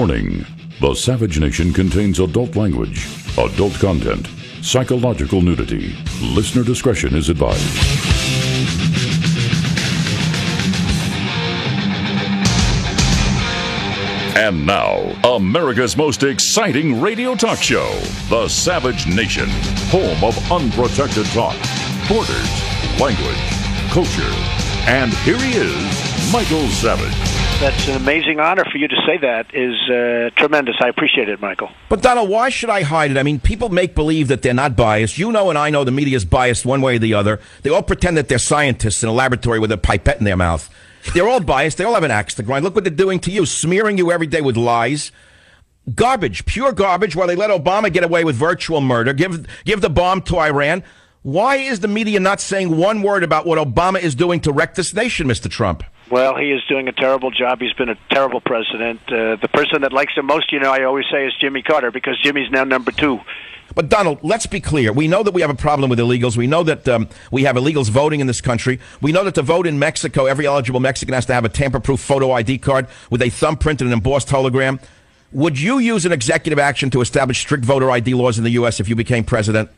Warning: the Savage Nation contains adult language, adult content, psychological nudity. Listener discretion is advised. And now, America's most exciting radio talk show, The Savage Nation, home of unprotected talk, borders, language, culture. And here he is, Michael Savage. That's an amazing honor for you to say that. Is tremendous. I appreciate it, Michael. But, Donald, why should I hide it? I mean, people make believe that they're not biased. You know and I know the media is biased one way or the other. They all pretend that they're scientists in a laboratory with a pipette in their mouth. They're all biased. They all have an axe to grind. Look what they're doing to you, smearing you every day with lies. Garbage, pure garbage, while they let Obama get away with virtual murder, give the bomb to Iran. Why is the media not saying one word about what Obama is doing to wreck this nation, Mr. Trump? Well, he is doing a terrible job. He's been a terrible president. The person that likes him most, I always say, is Jimmy Carter, because Jimmy's now number 2. But, Donald, let's be clear. We know that we have a problem with illegals. We know that we have illegals voting in this country. We know that to vote in Mexico, every eligible Mexican has to have a tamper-proof photo ID card with a thumbprint and an embossed hologram. Would you use an executive action to establish strict voter ID laws in the U.S. if you became president?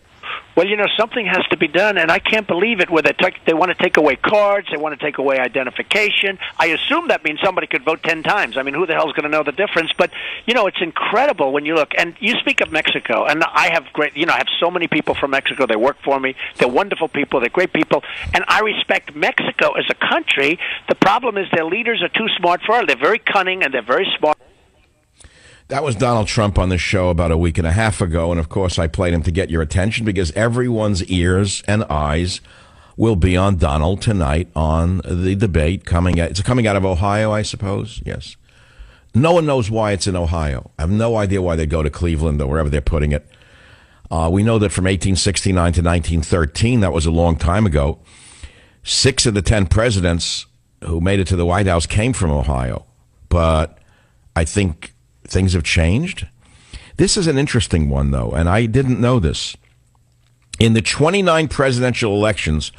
Well, something has to be done, and I can't believe it. Where they want to take away cards, they want to take away identification. I assume that means somebody could vote 10 times. I mean, who the hell's going to know the difference? But, it's incredible when you look. And you speak of Mexico, and I have I have so many people from Mexico. They work for me. They're wonderful people. They're great people. And I respect Mexico as a country. The problem is their leaders are too smart for it. They're very cunning, and they're very smart. That was Donald Trump on this show about a week and a half ago, and of course I played him to get your attention because everyone's ears and eyes will be on Donald tonight on the debate it's coming out of Ohio, I suppose. Yes. No one knows why it's in Ohio. I have no idea why they go to Cleveland or wherever they're putting it. We know that from 1869 to 1913, that was a long time ago, 6 of the 10 presidents who made it to the White House came from Ohio. But I think things have changed. This is an interesting one, though, and I didn't know this. In the 29 presidential elections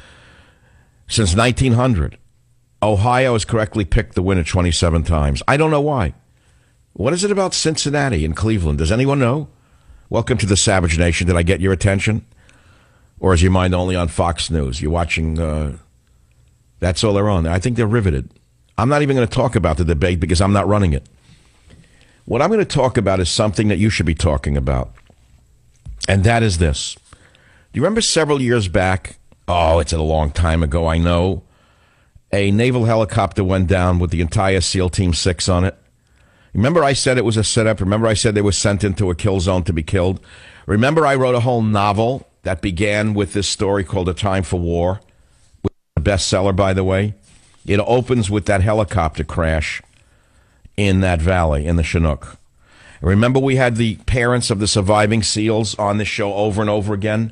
since 1900, Ohio has correctly picked the winner 27 times. I don't know why. What is it about Cincinnati and Cleveland? Does anyone know? Welcome to the Savage Nation. Did I get your attention? Or is your mind only on Fox News? You're watching, that's all they're on. I think they're riveted. I'm not even going to talk about the debate because I'm not running it. What I'm going to talk about is something that you should be talking about, and that is this. Do you remember several years back, it's a long time ago, I know, a naval helicopter went down with the entire SEAL Team 6 on it? Remember I said it was a setup? Remember I said they were sent into a kill zone to be killed? Remember I wrote a whole novel that began with this story called A Time for War? A bestseller, by the way. It opens with that helicopter crash in that valley, in the Chinook. Remember we had the parents of the surviving SEALs on this show over and over again,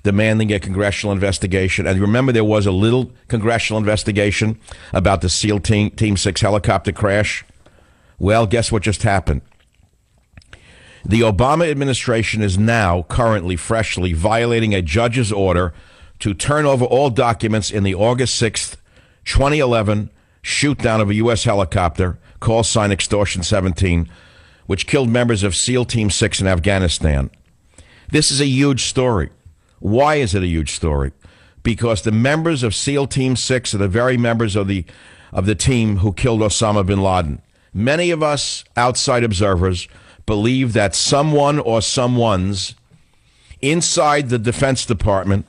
demanding a congressional investigation. And remember there was a little congressional investigation about the SEAL Team 6 helicopter crash? Well, guess what just happened? The Obama administration is now currently, freshly violating a judge's order to turn over all documents in the August 6th, 2011 shoot down of a U.S. helicopter, call sign Extortion 17, which killed members of SEAL Team 6 in Afghanistan. This is a huge story. Why is it a huge story? Because the members of SEAL Team 6 are the very members of the team who killed Osama bin Laden. Many of us outside observers believe that someone or someones inside the Defense Department,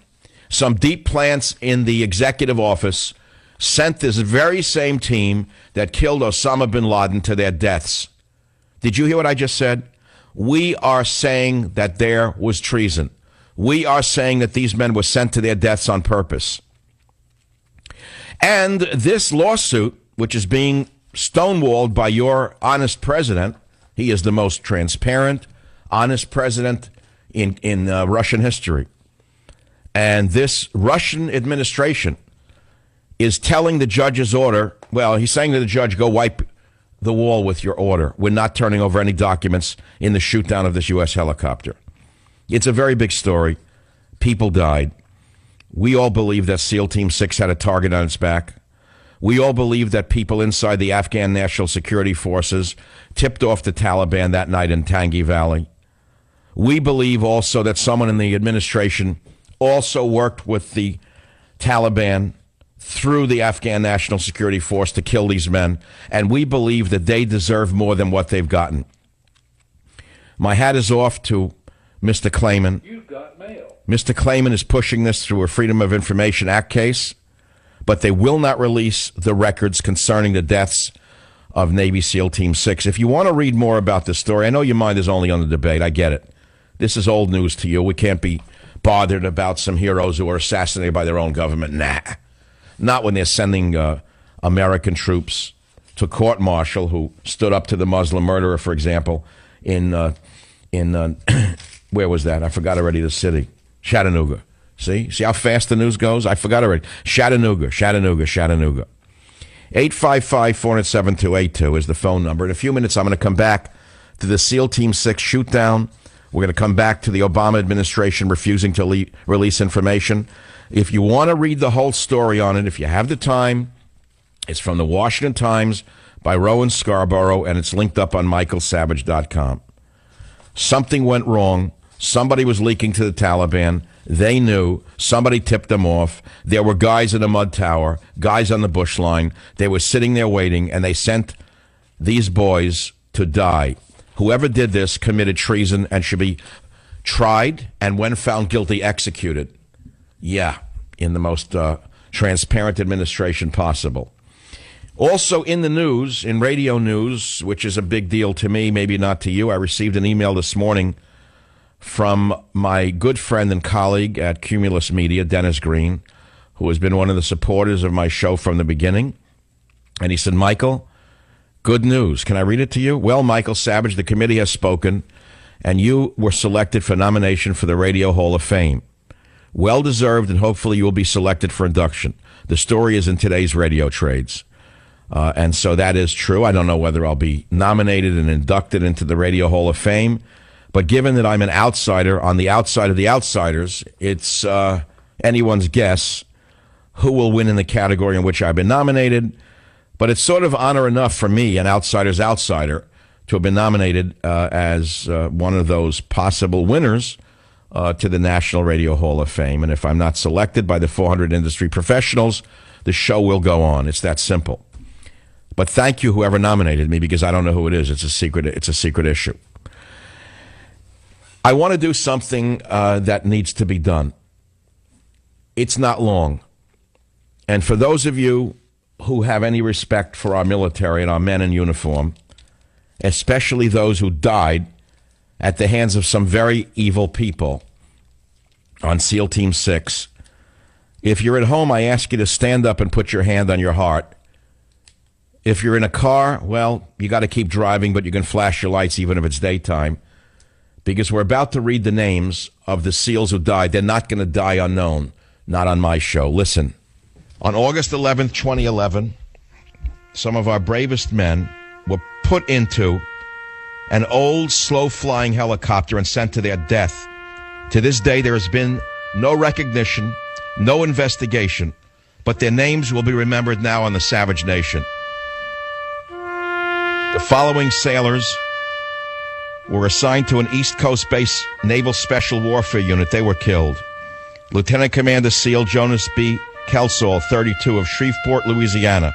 some deep plants in the executive office, sent this very same team that killed Osama bin Laden to their deaths. Did you hear what I just said? We are saying that there was treason. We are saying that these men were sent to their deaths on purpose. And this lawsuit, which is being stonewalled by your honest president, he is the most transparent, honest president in Russian history. And this Russian administration is telling the judge's order, well, he's saying to the judge, go wipe the wall with your order. We're not turning over any documents in the shoot down of this U.S. helicopter. It's a very big story. People died. We all believe that SEAL Team 6 had a target on its back. We all believe that people inside the Afghan National Security Forces tipped off the Taliban that night in Tangi Valley. We believe also that someone in the administration also worked with the Taliban through the Afghan National Security Force to kill these men, and we believe that they deserve more than what they've gotten. My hat is off to Mr. Klayman. You've got mail. Mr. Klayman is pushing this through a Freedom of Information Act case, but they will not release the records concerning the deaths of Navy SEAL Team 6. If you want to read more about this story, I know your mind is only on the debate. I get it. This is old news to you. We can't be bothered about some heroes who were assassinated by their own government. Nah. Not when they're sending American troops to court-martial who stood up to the Muslim murderer, for example, in where was that? I forgot already the city. Chattanooga. See how fast the news goes? I forgot already. Chattanooga. 855-407-2882 is the phone number. In a few minutes, I'm going to come back to the SEAL Team 6 shoot-down. We're going to come back to the Obama administration refusing to release information. If you want to read the whole story on it, if you have the time, it's from the Washington Times by Rowan Scarborough, and it's linked up on michaelsavage.com. Something went wrong. Somebody was leaking to the Taliban. They knew. Somebody tipped them off. There were guys in a mud tower, guys on the bush line. They were sitting there waiting, and they sent these boys to die. Whoever did this committed treason and should be tried and, when found guilty, executed. Yeah, in the most transparent administration possible. Also in the news, in radio news, which is a big deal to me, maybe not to you, I received an email this morning from my good friend and colleague at Cumulus Media, Dennis Green, who has been one of the supporters of my show from the beginning. And he said, Michael, good news. Can I read it to you? Well, Michael Savage, the committee has spoken, and you were selected for nomination for the Radio Hall of Fame. Well-deserved, and hopefully you will be selected for induction. The story is in today's radio trades. And so that is true. I don't know whether I'll be nominated and inducted into the Radio Hall of Fame. But given that I'm an outsider on the outside of the outsiders, it's anyone's guess who will win in the category in which I've been nominated. But it's sort of honor enough for me, an outsider's outsider, to have been nominated as one of those possible winners to the National Radio Hall of Fame. And if I'm not selected by the 400 industry professionals, the show will go on. It's that simple. But thank you, whoever nominated me, because I don't know who it is. It's a secret issue. I want to do something that needs to be done. It's not long. And for those of you who have any respect for our military and our men in uniform, especially those who died at the hands of some very evil people on SEAL Team 6, if you're at home, I ask you to stand up and put your hand on your heart. If you're in a car, well, you got to keep driving, but you can flash your lights even if it's daytime, because we're about to read the names of the SEALs who died. They're not going to die unknown, not on my show. Listen, on August 11th, 2011, some of our bravest men were put into an old, slow-flying helicopter and sent to their death. To this day, there has been no recognition, no investigation, but their names will be remembered now on the Savage Nation. The following sailors were assigned to an East Coast base Naval Special Warfare Unit. They were killed. Lieutenant Commander SEAL Jonas B. Kelsall, 32, of Shreveport, Louisiana.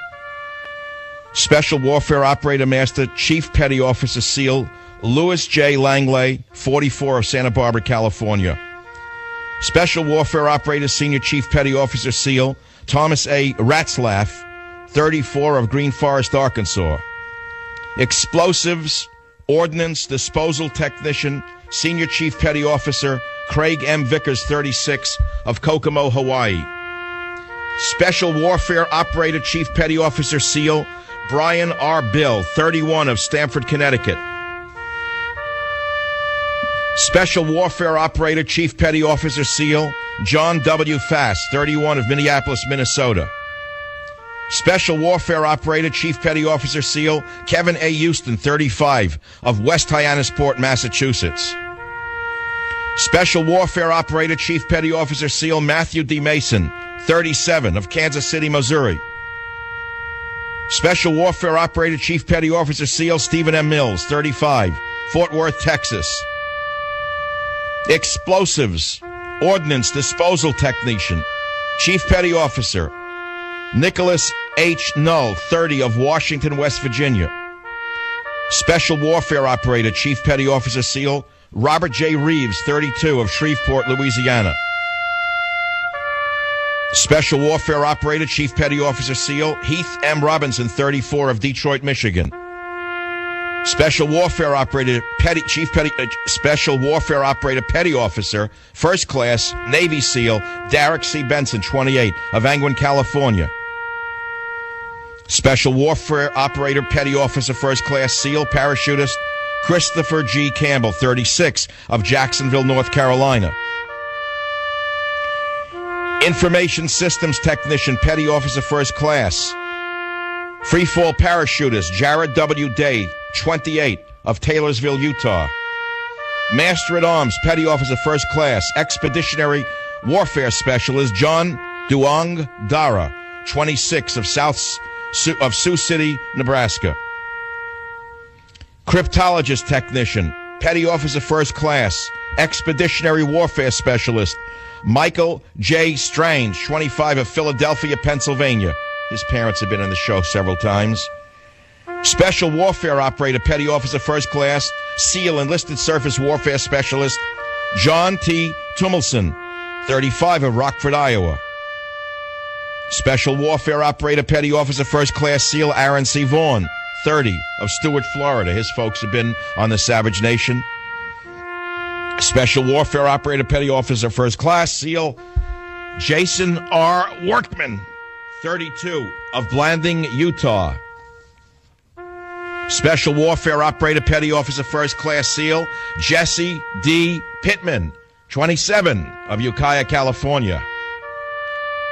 Special Warfare Operator Master Chief Petty Officer SEAL Louis J. Langley, 44, of Santa Barbara, California. Special Warfare Operator Senior Chief Petty Officer SEAL Thomas A. Ratzlaff, 34, of Green Forest, Arkansas. Explosives Ordnance Disposal Technician Senior Chief Petty Officer Craig M. Vickers, 36, of Kokomo, Hawaii. Special Warfare Operator Chief Petty Officer SEAL Brian R. Bill, 31, of Stamford, Connecticut. Special Warfare Operator Chief Petty Officer SEAL John W. Fass, 31, of Minneapolis, Minnesota. Special Warfare Operator Chief Petty Officer SEAL Kevin A. Houston, 35, of West Hyannisport, Massachusetts. Special Warfare Operator Chief Petty Officer SEAL Matthew D. Mason, 37, of Kansas City, Missouri. Special Warfare Operator, Chief Petty Officer SEAL Stephen M. Mills, 35, Fort Worth, Texas. Explosives, Ordnance Disposal Technician, Chief Petty Officer Nicholas H. Null, 30, of Washington, West Virginia. Special Warfare Operator, Chief Petty Officer SEAL Robert J. Reeves, 32, of Shreveport, Louisiana. Special Warfare Operator, Chief Petty Officer SEAL Heath M. Robinson, 34, of Detroit, Michigan. Special Warfare Operator, Special Warfare Operator, Petty Officer, First Class, Navy SEAL Derek C. Benson, 28, of Angwin, California. Special Warfare Operator, Petty Officer, First Class, SEAL Parachutist Christopher G. Campbell, 36, of Jacksonville, North Carolina. Information Systems Technician, Petty Officer, First Class, Freefall Parachutist Jared W. Day, 28, of Taylorsville, Utah. Master at Arms, Petty Officer, First Class, Expeditionary Warfare Specialist John Duong Dara, 26, of Sioux City, Nebraska. Cryptologist Technician, Petty Officer, First Class, Expeditionary Warfare Specialist Michael J. Strange, 25, of Philadelphia, Pennsylvania. His parents have been on the show several times. Special Warfare Operator, Petty Officer, First Class, SEAL Enlisted Surface Warfare Specialist John T. Tummelson, 35, of Rockford, Iowa. Special Warfare Operator, Petty Officer, First Class, SEAL Aaron C. Vaughn, 30, of Stewart, Florida. His folks have been on the Savage Nation. Special Warfare Operator, Petty Officer, First Class, SEAL Jason R. Workman, 32, of Blanding, Utah. Special Warfare Operator, Petty Officer, First Class, SEAL Jesse D. Pittman, 27, of Ukiah, California.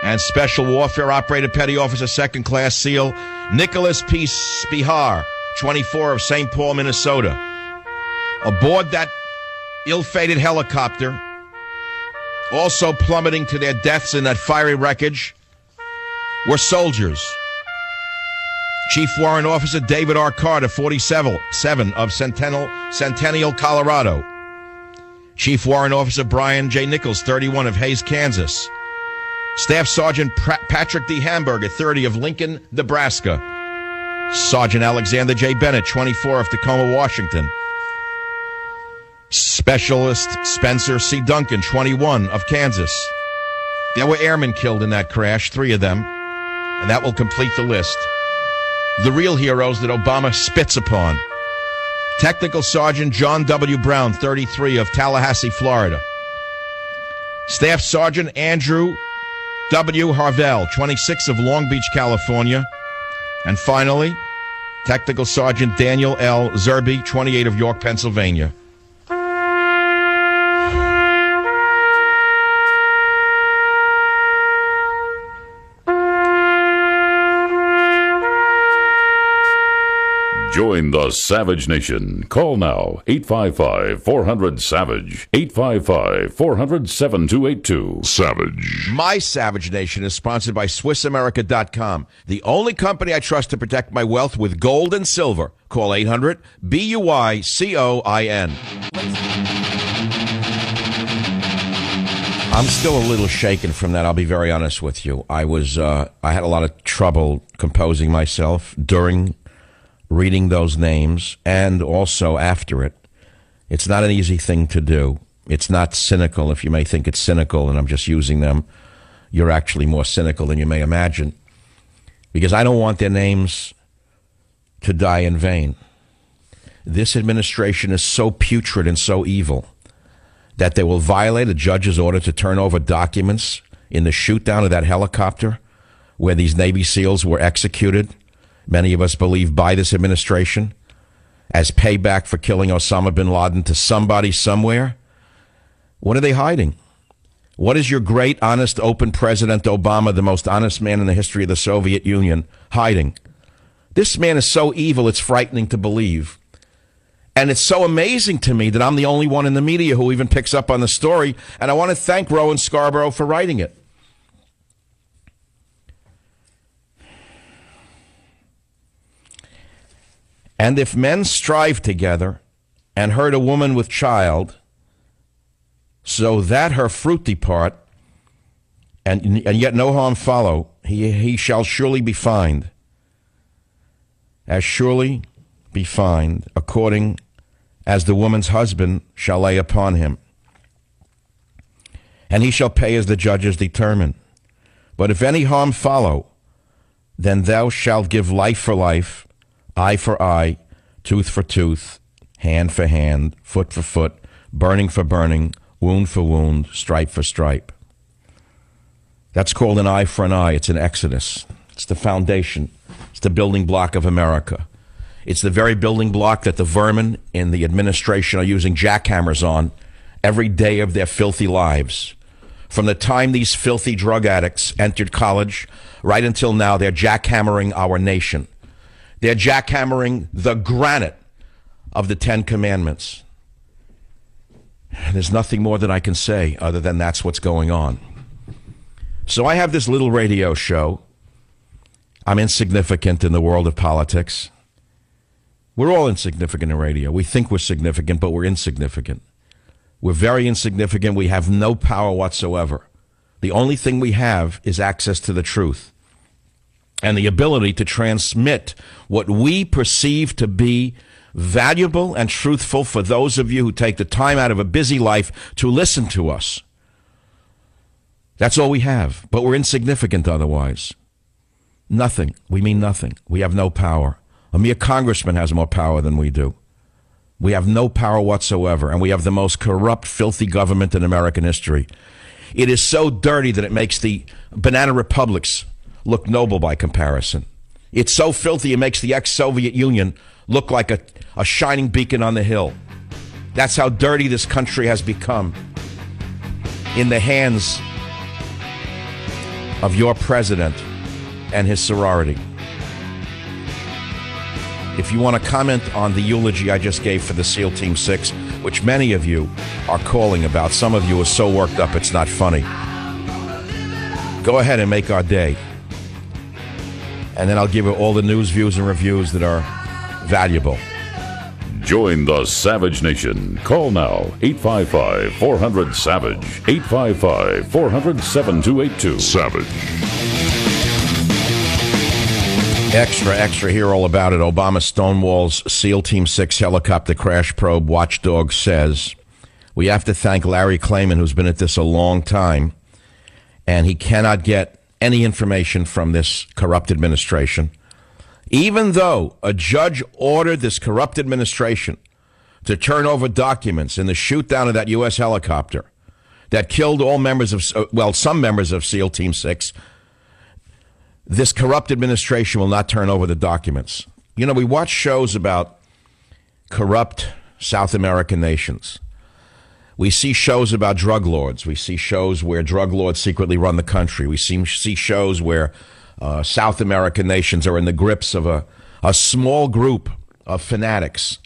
And Special Warfare Operator, Petty Officer, Second Class, SEAL Nicholas P. Spihar, 24, of St. Paul, Minnesota. Aboard that ill-fated helicopter, also plummeting to their deaths in that fiery wreckage, were soldiers. Chief Warrant Officer David R. Carter, 47, of Centennial, Colorado. Chief Warrant Officer Brian J. Nichols, 31, of Hays, Kansas. Staff Sergeant Patrick D. Hamburger, 30, of Lincoln, Nebraska. Sergeant Alexander J. Bennett, 24, of Tacoma, Washington. Specialist Spencer C. Duncan, 21, of Kansas. There were airmen killed in that crash, 3 of them, and that will complete the list. The real heroes that Obama spits upon. Technical Sergeant John W. Brown, 33, of Tallahassee, Florida. Staff Sergeant Andrew W. Harvell, 26, of Long Beach, California. And finally, Technical Sergeant Daniel L. Zerby, 28, of York, Pennsylvania. Join the Savage Nation. Call now, 855-400-SAVAGE, 855-400-7282. Savage. My Savage Nation is sponsored by SwissAmerica.com, the only company I trust to protect my wealth with gold and silver. Call 800-BUYCOIN. I'm still a little shaken from that, I'll be very honest with you. I had a lot of trouble composing myself during reading those names and also after it. It's not an easy thing to do. It's not cynical. If you may think it's cynical and I'm just using them, you're actually more cynical than you may imagine, because I don't want their names to die in vain. This administration is so putrid and so evil that they will violate a judge's order to turn over documents in the shoot-down of that helicopter where these Navy SEALs were executed, many of us believe by this administration, as payback for killing Osama bin Laden to somebody somewhere. What are they hiding? What is your great, honest, open President Obama, the most honest man in the history of the Soviet Union, hiding? This man is so evil, it's frightening to believe. And it's so amazing to me that I'm the only one in the media who even picks up on the story, and I want to thank Rowan Scarborough for writing it. And if men strive together and hurt a woman with child, so that her fruit depart, and yet no harm follow, he shall surely be fined. As surely be fined, according as the woman's husband shall lay upon him. And he shall pay as the judges determine. But if any harm follow, then thou shalt give life for life, eye for eye, tooth for tooth, hand for hand, foot for foot, burning for burning, wound for wound, stripe for stripe. That's called an eye for an eye. It's an Exodus. It's the foundation. It's the building block of America. It's the very building block that the vermin in the administration are using jackhammers on every day of their filthy lives. From the time these filthy drug addicts entered college right until now, they're jackhammering our nation. They're jackhammering the granite of the Ten Commandments. There's nothing more that I can say other than that's what's going on. So I have this little radio show. I'm insignificant in the world of politics. We're all insignificant in radio. We think we're significant, but we're insignificant. We're very insignificant. We have no power whatsoever. The only thing we have is access to the truth and the ability to transmit what we perceive to be valuable and truthful for those of you who take the time out of a busy life to listen to us. That's all we have, but we're insignificant otherwise. Nothing. We mean nothing. We have no power. A mere congressman has more power than we do. We have no power whatsoever, and we have the most corrupt, filthy government in American history. It is so dirty that it makes the banana republics look noble by comparison. It's so filthy it makes the ex-Soviet Union look like a shining beacon on the hill. That's how dirty this country has become in the hands of your president and his sorority. If you want to comment on the eulogy I just gave for the SEAL Team 6, which many of you are calling about, some of you are so worked up it's not funny, go ahead and make our day. And then I'll give you all the news, views, and reviews that are valuable. Join the Savage Nation. Call now, 855-400-SAVAGE, 855-400-7282. Savage. Extra, hear all about it. Obama stonewalls SEAL Team 6 helicopter crash probe. Watchdog says, we have to thank Larry Klayman, who's been at this a long time, and he cannot get any information from this corrupt administration. Even though a judge ordered this corrupt administration to turn over documents in the shoot down of that U.S. helicopter that killed all members of, some members of SEAL Team 6, this corrupt administration will not turn over the documents. You know, we watch shows about corrupt South American nations. We see shows about drug lords. We see shows where drug lords secretly run the country. We see shows where South American nations are in the grips of a small group of fanatics.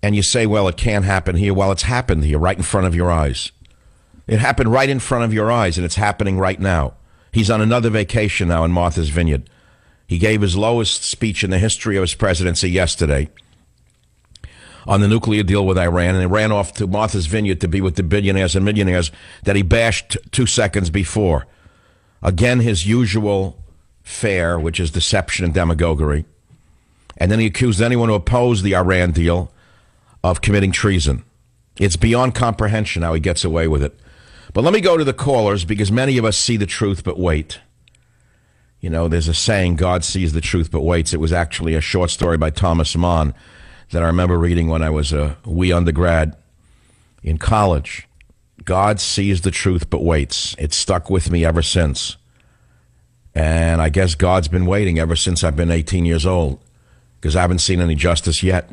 And you say, well, it can't happen here. Well, it's happened here right in front of your eyes. It happened right in front of your eyes, and it's happening right now. He's on another vacation now in Martha's Vineyard. He gave his lowest speech in the history of his presidency yesterday on the nuclear deal with Iran, and he ran off to Martha's Vineyard to be with the billionaires and millionaires that he bashed 2 seconds before. Again, his usual fare, which is deception and demagoguery. And then he accused anyone who opposed the Iran deal of committing treason. It's beyond comprehension how he gets away with it. But let me go to the callers, because many of us see the truth but wait. You know, there's a saying, God sees the truth but waits. It was actually a short story by Thomas Mann that I remember reading when I was a wee undergrad in college. God sees the truth but waits. It's stuck with me ever since. And I guess God's been waiting ever since I've been 18 years old, because I haven't seen any justice yet.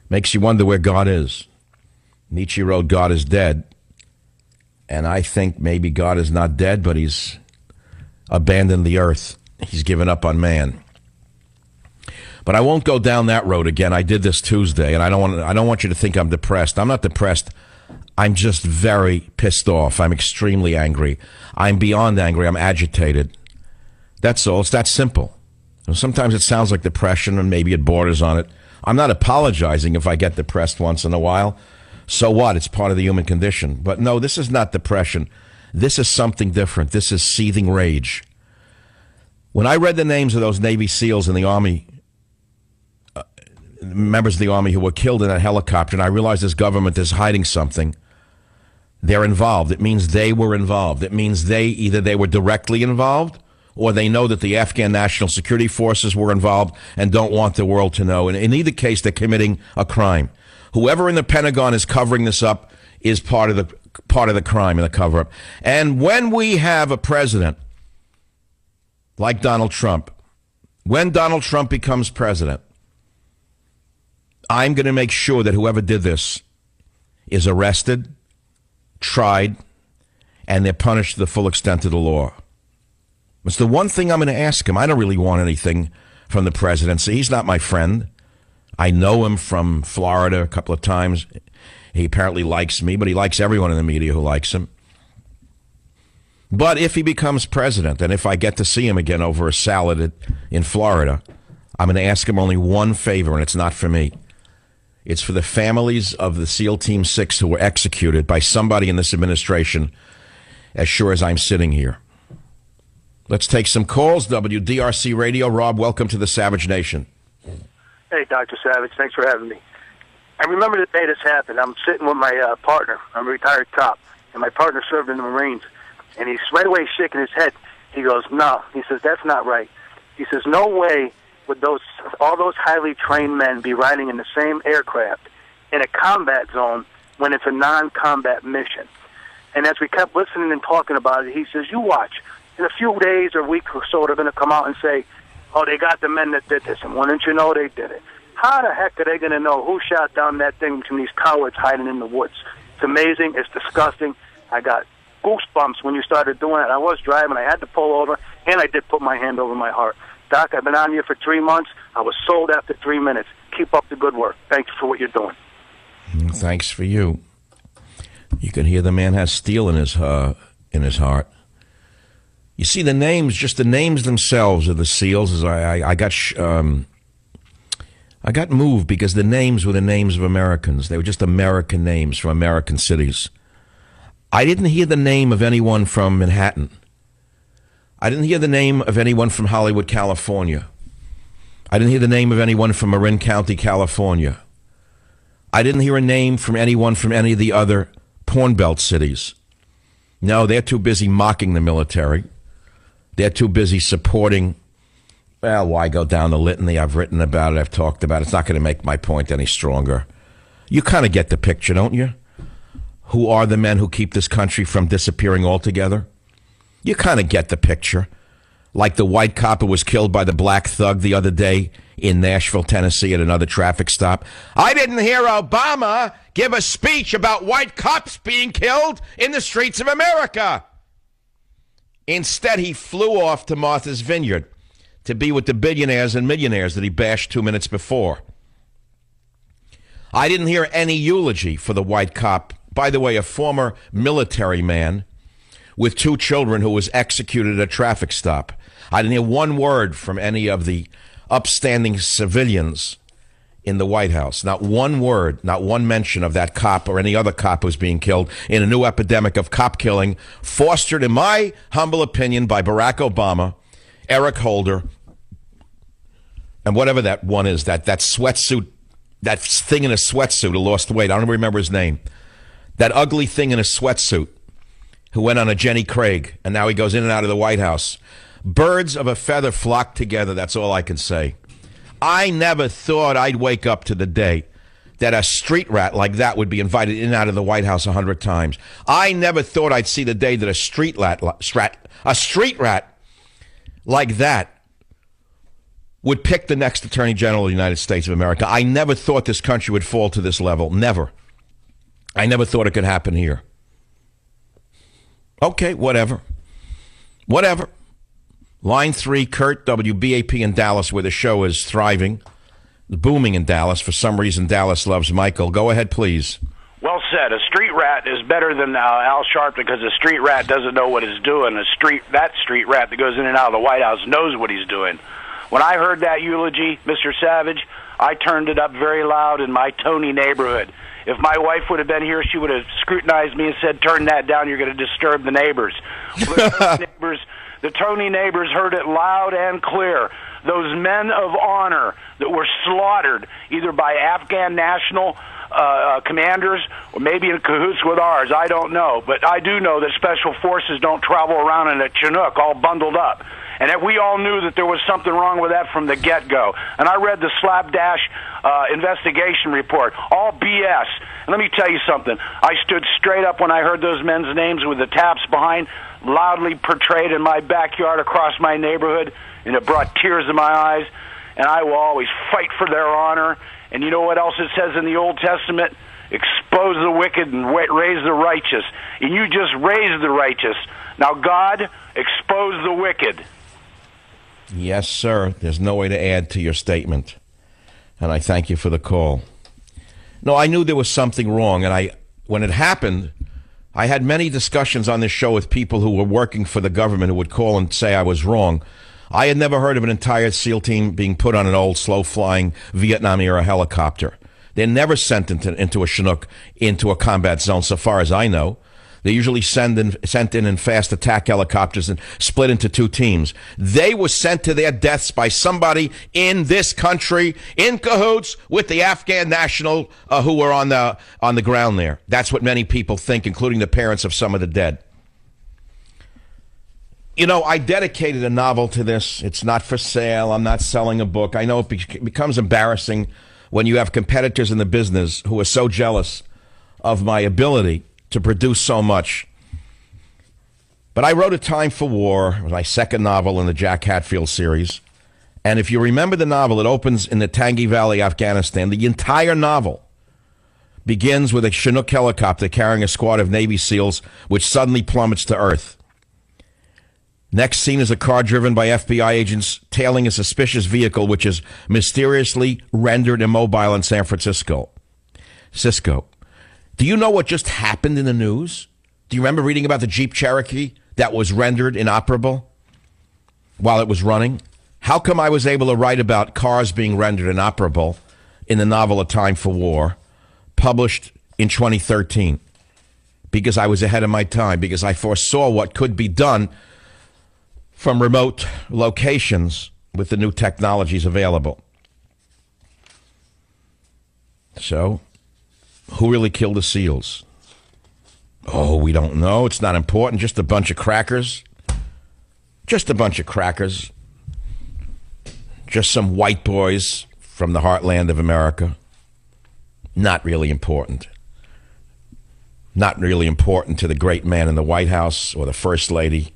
Makes you wonder where God is. Nietzsche wrote, God is dead. And I think maybe God is not dead, but he's abandoned the earth. He's given up on man. But I won't go down that road again. I did this Tuesday, and I don't want you to think I'm depressed. I'm not depressed. I'm just very pissed off. I'm extremely angry. I'm beyond angry. I'm agitated. That's all. It's that simple. Sometimes it sounds like depression, and maybe it borders on it. I'm not apologizing if I get depressed once in a while. So what? It's part of the human condition. But no, this is not depression. This is something different. This is seething rage. When I read the names of those Navy SEALs in the Army, members of the Army who were killed in that helicopter, and I realized this government is hiding something, they're involved. It means they were involved. It means either they were directly involved, or they know that the Afghan National Security Forces were involved and don't want the world to know. And in either case, they're committing a crime. Whoever in the Pentagon is covering this up is part of the crime and the cover-up. And when we have a president like Donald Trump, when Donald Trump becomes president, I'm going to make sure that whoever did this is arrested, tried, and they're punished to the full extent of the law. It's the one thing I'm going to ask him. I don't really want anything from the presidency. He's not my friend. I know him from Florida a couple of times. He apparently likes me, but he likes everyone in the media who likes him. But if he becomes president, and if I get to see him again over a salad in Florida, I'm going to ask him only one favor, and it's not for me. It's for the families of the SEAL Team 6 who were executed by somebody in this administration, as sure as I'm sitting here. Let's take some calls. WDRC Radio. Rob, welcome to the Savage Nation. Hey, Dr. Savage. Thanks for having me. I remember the day this happened. I'm sitting with my partner. I'm a retired cop, and my partner served in the Marines. And he's right away shaking his head. He goes, no. He says, that's not right. He says, no way would all those highly trained men be riding in the same aircraft in a combat zone when it's a non-combat mission. And as we kept listening and talking about it, he says, you watch. In a few days or weeks or so, they're going to come out and say, oh, they got the men that did this, and wouldn't you know they did it? How the heck are they going to know who shot down that thing from these cowards hiding in the woods? It's amazing. It's disgusting. I got goosebumps when you started doing it. I was driving. I had to pull over, and I did put my hand over my heart. Doc, I've been on you for 3 months. I was sold after 3 minutes. Keep up the good work. Thank you for what you're doing. Thanks for you. You can hear the man has steel in his heart. You see, the names, just the names themselves of the SEALs, as I got moved because the names were the names of Americans. They were just American names from American cities. I didn't hear the name of anyone from Manhattan. I didn't hear the name of anyone from Hollywood, California. I didn't hear the name of anyone from Marin County, California. I didn't hear a name from anyone from any of the other Porn Belt cities. No, they're too busy mocking the military. They're too busy supporting, well, why go down the litany? I've written about it. I've talked about it. It's not going to make my point any stronger. You kind of get the picture, don't you? Who are the men who keep this country from disappearing altogether? You kind of get the picture. Like the white cop who was killed by the black thug the other day in Nashville, Tennessee at another traffic stop. I didn't hear Obama give a speech about white cops being killed in the streets of America. Instead, he flew off to Martha's Vineyard to be with the billionaires and millionaires that he bashed 2 minutes before. I didn't hear any eulogy for the white cop. By the way, a former military man with 2 children who was executed at a traffic stop. I didn't hear one word from any of the upstanding civilians in the White House. Not one word, not one mention of that cop or any other cop who's being killed in a new epidemic of cop killing, fostered, in my humble opinion, by Barack Obama, Eric Holder, and whatever that one is, that sweatsuit, that thing in a sweatsuit who lost weight. I don't remember his name. That ugly thing in a sweatsuit who went on a Jenny Craig, and now he goes in and out of the White House. Birds of a feather flock together, that's all I can say. I never thought I'd wake up to the day that a street rat like that would be invited in and out of the White House 100 times. I never thought I'd see the day that a street rat like that would pick the next Attorney General of the United States of America. I never thought this country would fall to this level. Never. I never thought it could happen here. Okay, whatever. Whatever. Line 3, Kurt, WBAP in Dallas, where the show is thriving, booming in Dallas. For some reason, Dallas loves Michael. Go ahead, please. Well said. A street rat is better than Al Sharpton because a street rat doesn't know what he's doing. That street rat that goes in and out of the White House knows what he's doing. When I heard that eulogy, Mr. Savage, I turned it up very loud in my Tony neighborhood. If my wife would have been here, she would have scrutinized me and said, "Turn that down, you're going to disturb the neighbors." Well, the Tony neighbors heard it loud and clear. Those men of honor that were slaughtered either by Afghan national commanders or maybe in cahoots with ours, I don't know. But I do know that special forces don't travel around in a Chinook all bundled up. And that we all knew that there was something wrong with that from the get-go. And I read the slapdash investigation report, all BS. And let me tell you something. I stood straight up when I heard those men's names with the taps behind, loudly portrayed in my backyard across my neighborhood, and it brought tears to my eyes. And I will always fight for their honor. And you know what else it says in the Old Testament? Expose the wicked and raise the righteous. And you just raised the righteous. Now, God, expose the wicked. Yes, sir. There's no way to add to your statement. And I thank you for the call. No, I knew there was something wrong. And when it happened, I had many discussions on this show with people who were working for the government who would call and say I was wrong. I had never heard of an entire SEAL team being put on an old, slow-flying Vietnam-era helicopter. They're never sent into a Chinook, into a combat zone, so far as I know. They usually sent in fast attack helicopters and split into two teams. They were sent to their deaths by somebody in this country in cahoots with the Afghan national who were on the ground there. That's what many people think, including the parents of some of the dead. You know, I dedicated a novel to this. It's not for sale. I'm not selling a book. I know it becomes embarrassing when you have competitors in the business who are so jealous of my ability to produce so much. But I wrote A Time for War, my second novel in the Jack Hatfield series. And if you remember the novel, it opens in the Tangi Valley, Afghanistan. The entire novel begins with a Chinook helicopter carrying a squad of Navy SEALs, which suddenly plummets to Earth. Next scene is a car driven by FBI agents tailing a suspicious vehicle, which is mysteriously rendered immobile in San Francisco. Cisco. Do you know what just happened in the news? Do you remember reading about the Jeep Cherokee that was rendered inoperable while it was running? How come I was able to write about cars being rendered inoperable in the novel A Time for War, published in 2013? Because I was ahead of my time, because I foresaw what could be done from remote locations with the new technologies available. So, who really killed the SEALs? Oh, we don't know. It's not important. Just a bunch of crackers. Just a bunch of crackers. Just some white boys from the heartland of America. Not really important. Not really important to the great man in the White House or the First Lady.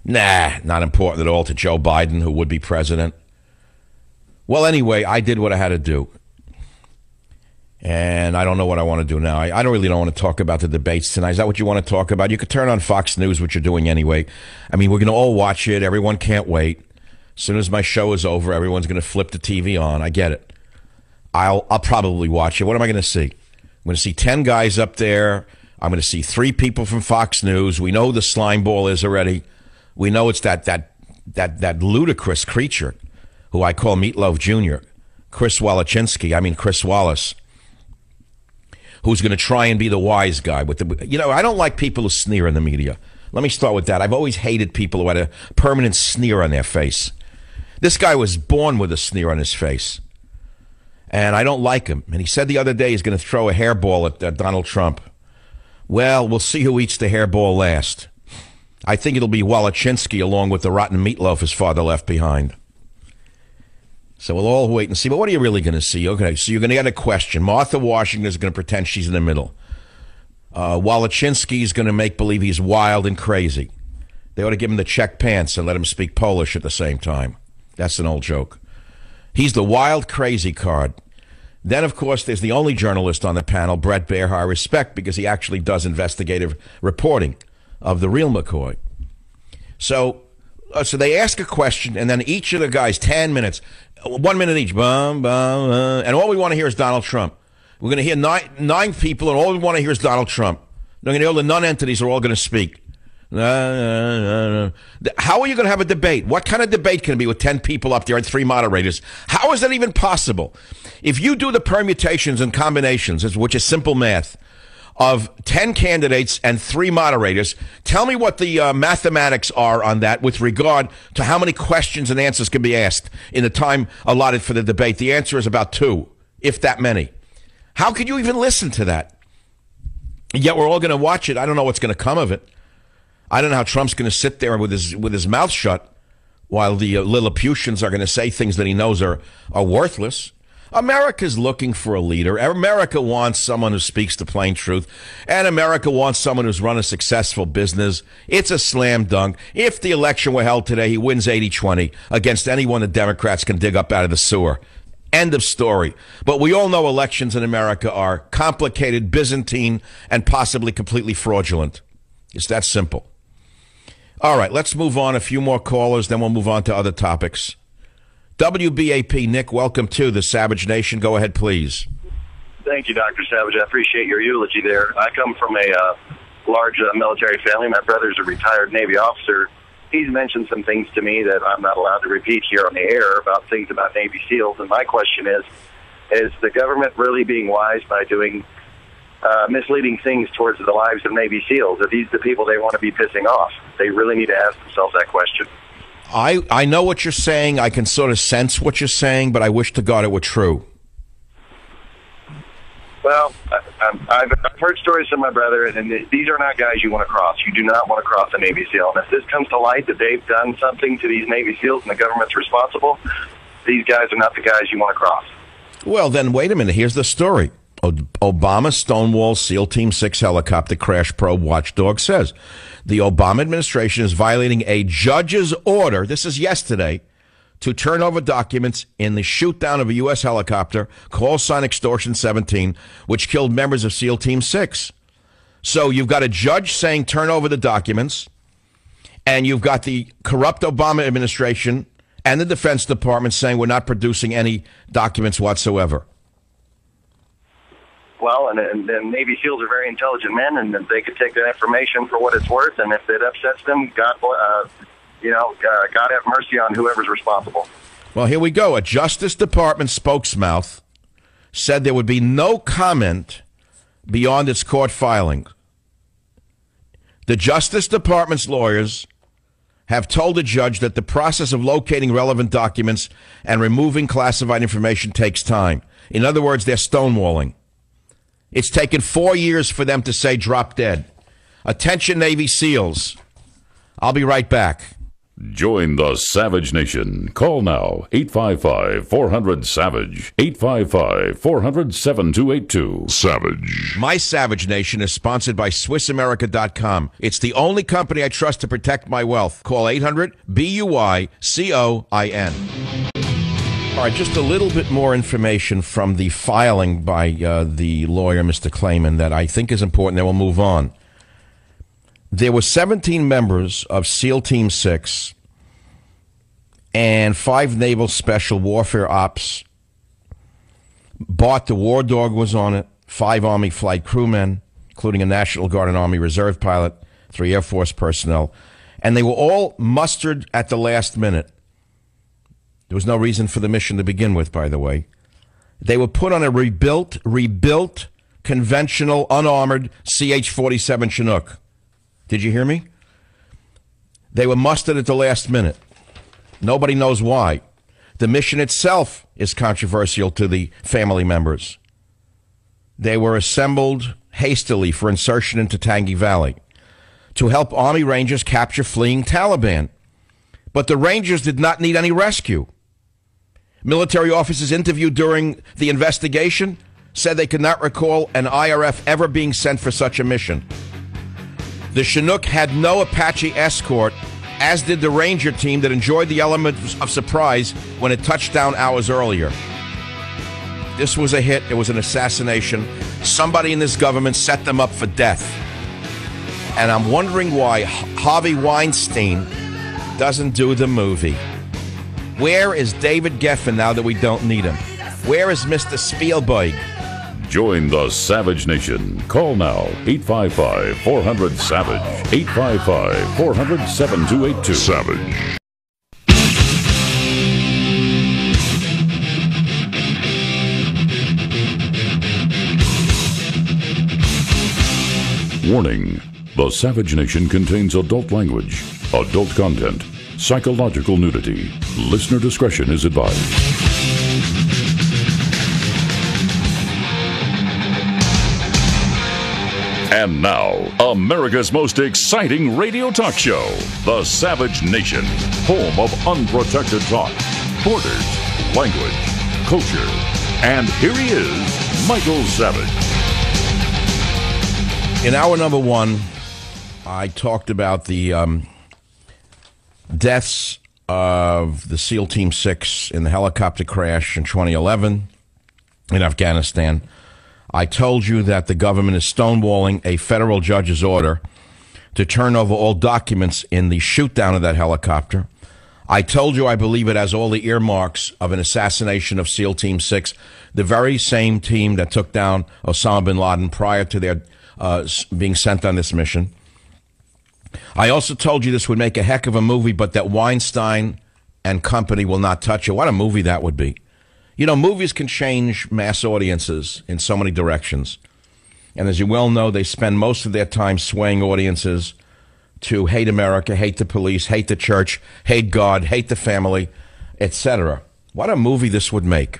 Nah, not important at all to Joe Biden, who would be president. Well, anyway, I did what I had to do. And I don't know what I want to do now. I don't want to talk about the debates tonight. Is that what you want to talk about? You could turn on Fox News, which you're doing anyway. I mean, we're going to all watch it. Everyone can't wait. As soon as my show is over, everyone's going to flip the TV on. I get it. I'll probably watch it. What am I going to see? I'm going to see 10 guys up there. I'm going to see 3 people from Fox News. We know who the slime ball is already. We know it's that ludicrous creature who I call Meatloaf Jr., Chris Wallace, who's going to try and be the wise guy. I don't like people who sneer in the media. Let me start with that. I've always hated people who had a permanent sneer on their face. This guy was born with a sneer on his face. And I don't like him. And he said the other day he's going to throw a hairball at Donald Trump. Well, we'll see who eats the hairball last. I think it'll be Walachinsky along with the rotten meatloaf his father left behind. So we'll all wait and see. But what are you really going to see? Okay, so you're going to get a question. Martha Washington is going to pretend she's in the middle. Walachinsky is going to make believe he's wild and crazy. They ought to give him the check pants and let him speak Polish at the same time. That's an old joke. He's the wild, crazy card. Then, of course, there's the only journalist on the panel, Bret Baier, who I respect because he actually does investigative reporting of the real McCoy. So they ask a question, and then each of the guys, 10 minutes, 1 minute each, and all we want to hear is Donald Trump. We're going to hear nine people, and all we want to hear is Donald Trump. They're going to hear all the non-entities are all going to speak. How are you going to have a debate? What kind of debate can it be with 10 people up there and 3 moderators? How is that even possible? If you do the permutations and combinations, which is simple math, of 10 candidates and 3 moderators, tell me what the mathematics are on that with regard to how many questions and answers can be asked in the time allotted for the debate. The answer is about 2, if that many. How could you even listen to that? Yet we're all going to watch it. I don't know what's going to come of it. I don't know how Trump's going to sit there with his mouth shut while the Lilliputians are going to say things that he knows are worthless. America's looking for a leader. America wants someone who speaks the plain truth. And America wants someone who's run a successful business. It's a slam dunk. If the election were held today, he wins 80-20 against anyone the Democrats can dig up out of the sewer. End of story. But we all know elections in America are complicated, Byzantine, and possibly completely fraudulent. It's that simple. All right, let's move on. A few more callers, then we'll move on to other topics. WBAP, Nick, welcome to the Savage Nation. Go ahead, please. Thank you, Dr. Savage. I appreciate your eulogy there. I come from a large military family. My brother's a retired Navy officer. He's mentioned some things to me that I'm not allowed to repeat here on the air about things about Navy SEALs. And my question is the government really being wise by doing misleading things towards the lives of Navy SEALs? Are these the people they want to be pissing off? They really need to ask themselves that question. I know what you're saying. I can sort of sense what you're saying, but I wish to God it were true. Well, I've heard stories from my brother, and these are not guys you want to cross. You do not want to cross a Navy SEAL. And if this comes to light that they've done something to these Navy SEALs and the government's responsible, these guys are not the guys you want to cross. Well, then wait a minute. Here's the story. Obama Stonewall SEAL Team 6 helicopter crash probe watchdog says the Obama administration is violating a judge's order, this is yesterday, to turn over documents in the shoot-down of a U.S. helicopter, call sign Extortion 17, which killed members of SEAL Team 6. So you've got a judge saying turn over the documents, and you've got the corrupt Obama administration and the Defense Department saying we're not producing any documents whatsoever. Well, and Navy SEALs are very intelligent men, and they could take that information for what it's worth, and if it upsets them, God have mercy on whoever's responsible. Well, here we go. A Justice Department spokesmouth said there would be no comment beyond its court filing. The Justice Department's lawyers have told the judge that the process of locating relevant documents and removing classified information takes time. In other words, they're stonewalling. It's taken 4 years for them to say drop dead. Attention, Navy SEALs. I'll be right back. Join the Savage Nation. Call now, 855-400-SAVAGE, 855-400-7282. Savage. My Savage Nation is sponsored by SwissAmerica.com. It's the only company I trust to protect my wealth. Call 800-BUI-COIN. All right, just a little bit more information from the filing by the lawyer, Mr. Clayman, that I think is important. Then we'll move on. There were 17 members of SEAL Team 6 and 5 Naval Special Warfare Ops. Bart the War Dog was on it, 5 Army flight crewmen, including a National Guard and Army Reserve pilot, 3 Air Force personnel, and they were all mustered at the last minute. There was no reason for the mission to begin with, by the way. They were put on a rebuilt, conventional, unarmored CH-47 Chinook. Did you hear me? They were mustered at the last minute. Nobody knows why. The mission itself is controversial to the family members. They were assembled hastily for insertion into Tangi Valley to help Army Rangers capture fleeing Taliban. But the Rangers did not need any rescue. Military officers interviewed during the investigation said they could not recall an IRF ever being sent for such a mission. The Chinook had no Apache escort, as did the Ranger team that enjoyed the element of surprise when it touched down hours earlier. This was a hit. It was an assassination. Somebody in this government set them up for death. And I'm wondering why Harvey Weinstein doesn't do the movie. Where is David Geffen now that we don't need him? Where is Mr. Spielberg? Join the Savage Nation. Call now, 855-400-SAVAGE, 855-400-7282. Savage. Warning. The Savage Nation contains adult language, adult content, psychological nudity. Listener discretion is advised. And now, America's most exciting radio talk show, The Savage Nation, home of unprotected talk, borders, language, culture. And here he is, Michael Savage. In hour number one, I talked about the deaths of the SEAL Team 6 in the helicopter crash in 2011 in Afghanistan. I told you that the government is stonewalling a federal judge's order to turn over all documents in the shoot-down of that helicopter. I told you I believe it has all the earmarks of an assassination of SEAL Team 6, the very same team that took down Osama bin Laden prior to their being sent on this mission. I also told you this would make a heck of a movie, but that Weinstein and company will not touch it. What a movie that would be. You know, movies can change mass audiences in so many directions. And as you well know, they spend most of their time swaying audiences to hate America, hate the police, hate the church, hate God, hate the family, etc. What a movie this would make.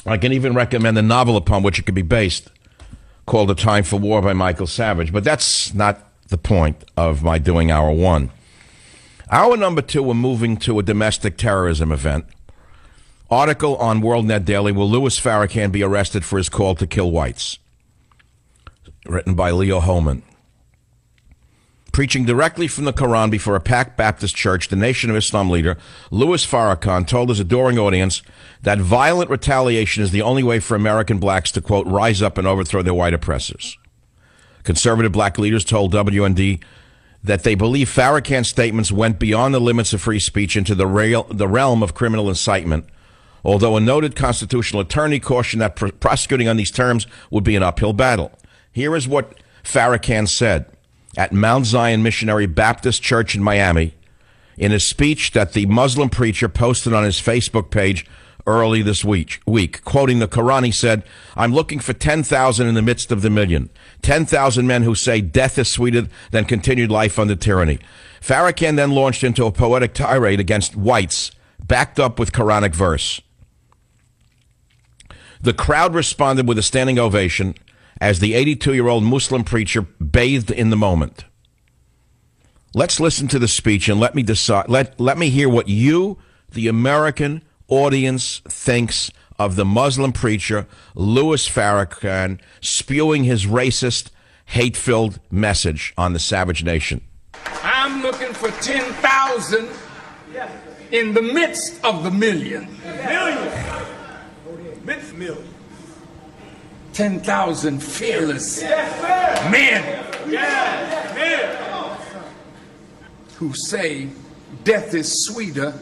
I can even recommend the novel upon which it could be based, called A Time for War by Michael Savage. But that's not the point of my doing hour one. Hour number two, we're moving to a domestic terrorism event. Article on WorldNet Daily, will Louis Farrakhan be arrested for his call to kill whites? Written by Leo Holman. Preaching directly from the Quran before a packed Baptist church, the Nation of Islam leader, Louis Farrakhan, told his adoring audience that violent retaliation is the only way for American blacks to, quote, rise up and overthrow their white oppressors. Conservative black leaders told WND that they believe Farrakhan's statements went beyond the limits of free speech into the realm of criminal incitement, although a noted constitutional attorney cautioned that prosecuting on these terms would be an uphill battle. Here is what Farrakhan said at Mount Zion Missionary Baptist Church in Miami in a speech that the Muslim preacher posted on his Facebook page early this week. Quoting the Quran, he said, "I'm looking for 10,000 in the midst of the million. 10,000 men who say death is sweeter than continued life under tyranny." Farrakhan then launched into a poetic tirade against whites, backed up with Quranic verse. The crowd responded with a standing ovation as the 82-year-old Muslim preacher bathed in the moment. Let's listen to the speech and let me decide. Let me hear what you, the American audience, thinks of the Muslim preacher Louis Farrakhan spewing his racist, hate-filled message on the Savage Nation. I'm looking for 10,000 in the midst of the million. Midst million. 10,000 fearless men who say death is sweeter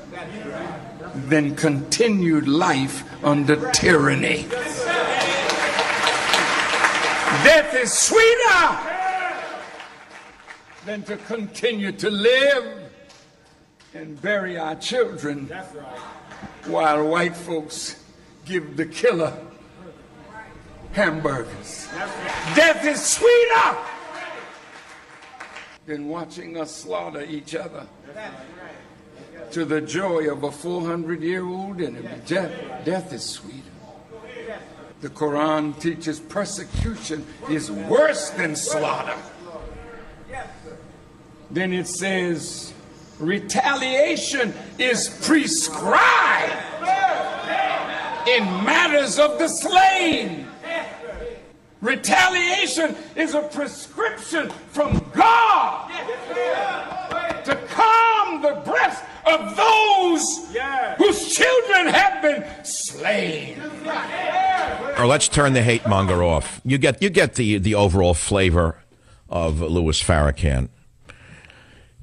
than continued life under tyranny. Death is sweeter than to continue to live and bury our children while white folks give the killer hamburgers. Death is sweeter than watching us slaughter each other to the joy of a 400-year-old enemy. Death is sweeter. The Quran teaches persecution is worse than slaughter. Then it says retaliation is prescribed in matters of the slain. Retaliation is a prescription from God to calm the breast of those whose children have been slain. Or let's turn the hate monger off. You get the overall flavor of Louis Farrakhan.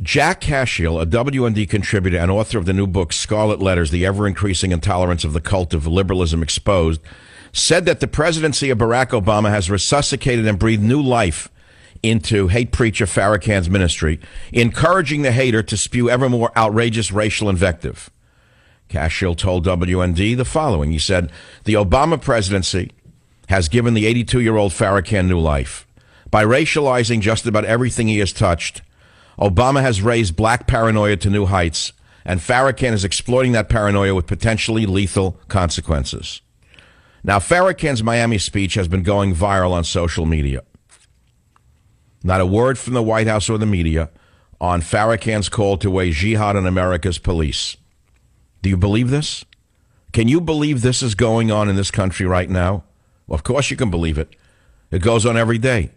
Jack Cashiel, a WND contributor and author of the new book Scarlet Letters, The Ever-Increasing Intolerance of the Cult of Liberalism Exposed, said that the presidency of Barack Obama has resuscitated and breathed new life into hate preacher Farrakhan's ministry, encouraging the hater to spew ever more outrageous racial invective. Cashill told WND the following. He said, the Obama presidency has given the 82-year-old Farrakhan new life. By racializing just about everything he has touched, Obama has raised black paranoia to new heights, and Farrakhan is exploiting that paranoia with potentially lethal consequences. Now, Farrakhan's Miami speech has been going viral on social media. Not a word from the White House or the media on Farrakhan's call to wage jihad on America's police. Do you believe this? Can you believe this is going on in this country right now? Well, of course you can believe it. It goes on every day.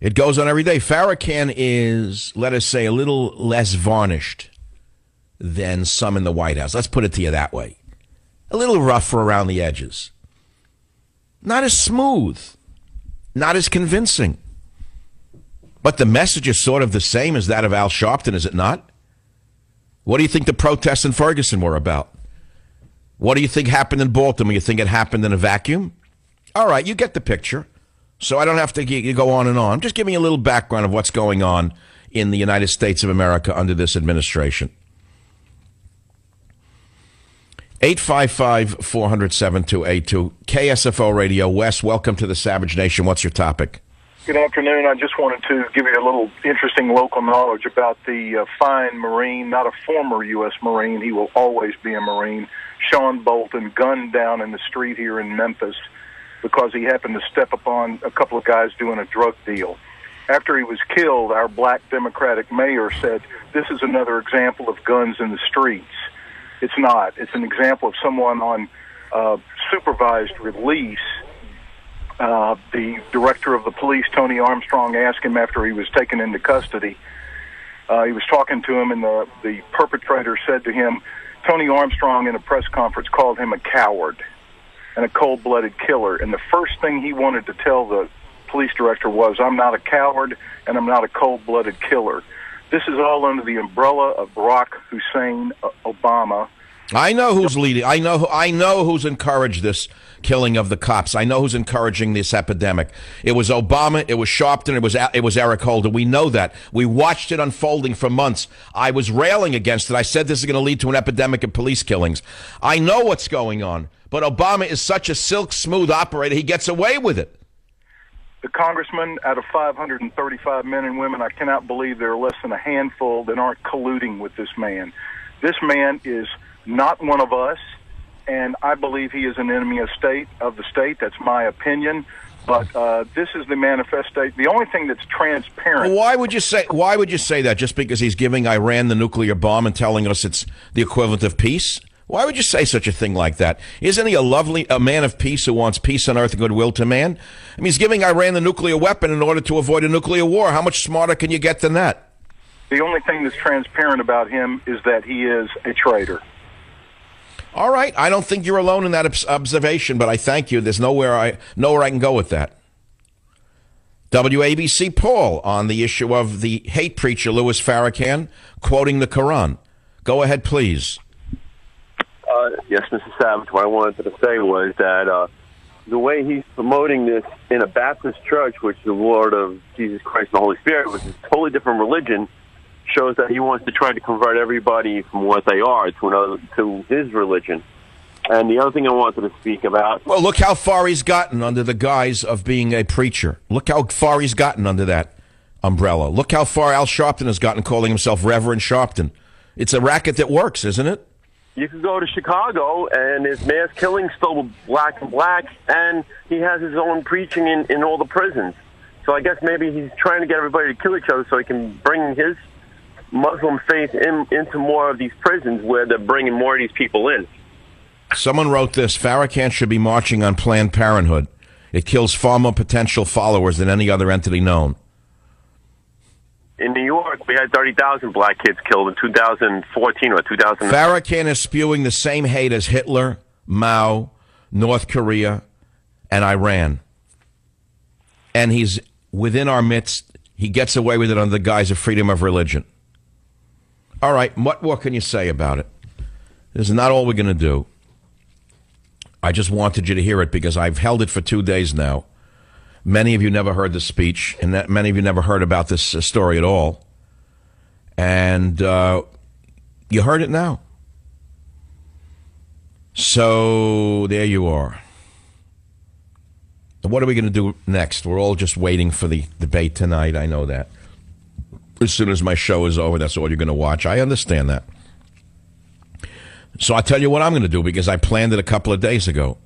It goes on every day. Farrakhan is, let us say, a little less varnished than some in the White House. Let's put it to you that way. A little rougher around the edges. Not as smooth. Not as convincing. But the message is sort of the same as that of Al Sharpton, is it not? What do you think the protests in Ferguson were about? What do you think happened in Baltimore? You think it happened in a vacuum? All right, you get the picture. So I don't have to go on and on. Just give me a little background of what's going on in the United States of America under this administration. 855-400-7282. KSFO Radio. Wes, welcome to the Savage Nation. What's your topic? Good afternoon. I just wanted to give you a little interesting local knowledge about the fine Marine, not a former U.S. Marine. He will always be a Marine. Sean Bolton, gunned down in the street here in Memphis because he happened to step upon a couple of guys doing a drug deal. After he was killed, our black Democratic mayor said, this is another example of guns in the streets. It's not. It's an example of someone on supervised release. The director of the police, Tony Armstrong, asked him after he was taken into custody. He was talking to him, and the perpetrator said to him, Tony Armstrong in a press conference called him a coward and a cold-blooded killer. And the first thing he wanted to tell the police director was, I'm not a coward and I'm not a cold-blooded killer. This is all under the umbrella of Barack Hussein Obama. I know who's leading. I know who's encouraged this killing of the cops. I know who's encouraging this epidemic. It was Obama. It was Sharpton. It was Eric Holder. We know that. We watched it unfolding for months. I was railing against it. I said this is going to lead to an epidemic of police killings. I know what's going on. But Obama is such a silk smooth operator. He gets away with it. The congressman, out of 535 men and women, I cannot believe there are less than a handful that aren't colluding with this man. This man is not one of us, and I believe he is an enemy of the state. That's my opinion. But this is the manifestation. The only thing that's transparent. Well, why would you say that? Just because he's giving Iran the nuclear bomb and telling us it's the equivalent of peace? Why would you say such a thing like that? Isn't he a man of peace who wants peace on earth and goodwill to man? I mean, he's giving Iran the nuclear weapon in order to avoid a nuclear war. How much smarter can you get than that? The only thing that's transparent about him is that he is a traitor. All right. I don't think you're alone in that observation, but I thank you. There's nowhere I can go with that. WABC Paul on the issue of the hate preacher Louis Farrakhan quoting the Quran. Go ahead, please. Yes, Mr. Savage, what I wanted to say was that the way he's promoting this in a Baptist church, which the Lord of Jesus Christ and the Holy Spirit, which is a totally different religion, shows that he wants to try to convert everybody from what they are to his religion. And the other thing I wanted to speak about... Well, look how far he's gotten under the guise of being a preacher. Look how far he's gotten under that umbrella. Look how far Al Sharpton has gotten calling himself Reverend Sharpton. It's a racket that works, isn't it? You could go to Chicago, and there's mass killings still black and black, and he has his own preaching in all the prisons. So I guess maybe he's trying to get everybody to kill each other so he can bring his Muslim faith into more of these prisons where they're bringing more of these people in. Someone wrote this, Farrakhan should be marching on Planned Parenthood. It kills far more potential followers than any other entity known. In New York, we had 30,000 black kids killed in 2014 or 2000. Farrakhan is spewing the same hate as Hitler, Mao, North Korea, and Iran. And he's within our midst. He gets away with it under the guise of freedom of religion. All right, what more can you say about it? This is not all we're going to do. I just wanted you to hear it because I've held it for 2 days now. Many of you never heard the speech, and many of you never heard about this story at all. And you heard it now. So there you are. And what are we going to do next? We're all just waiting for the debate tonight. I know that. As soon as my show is over, that's all you're going to watch. I understand that. So I'll tell you what I'm going to do because I planned it a couple of days ago.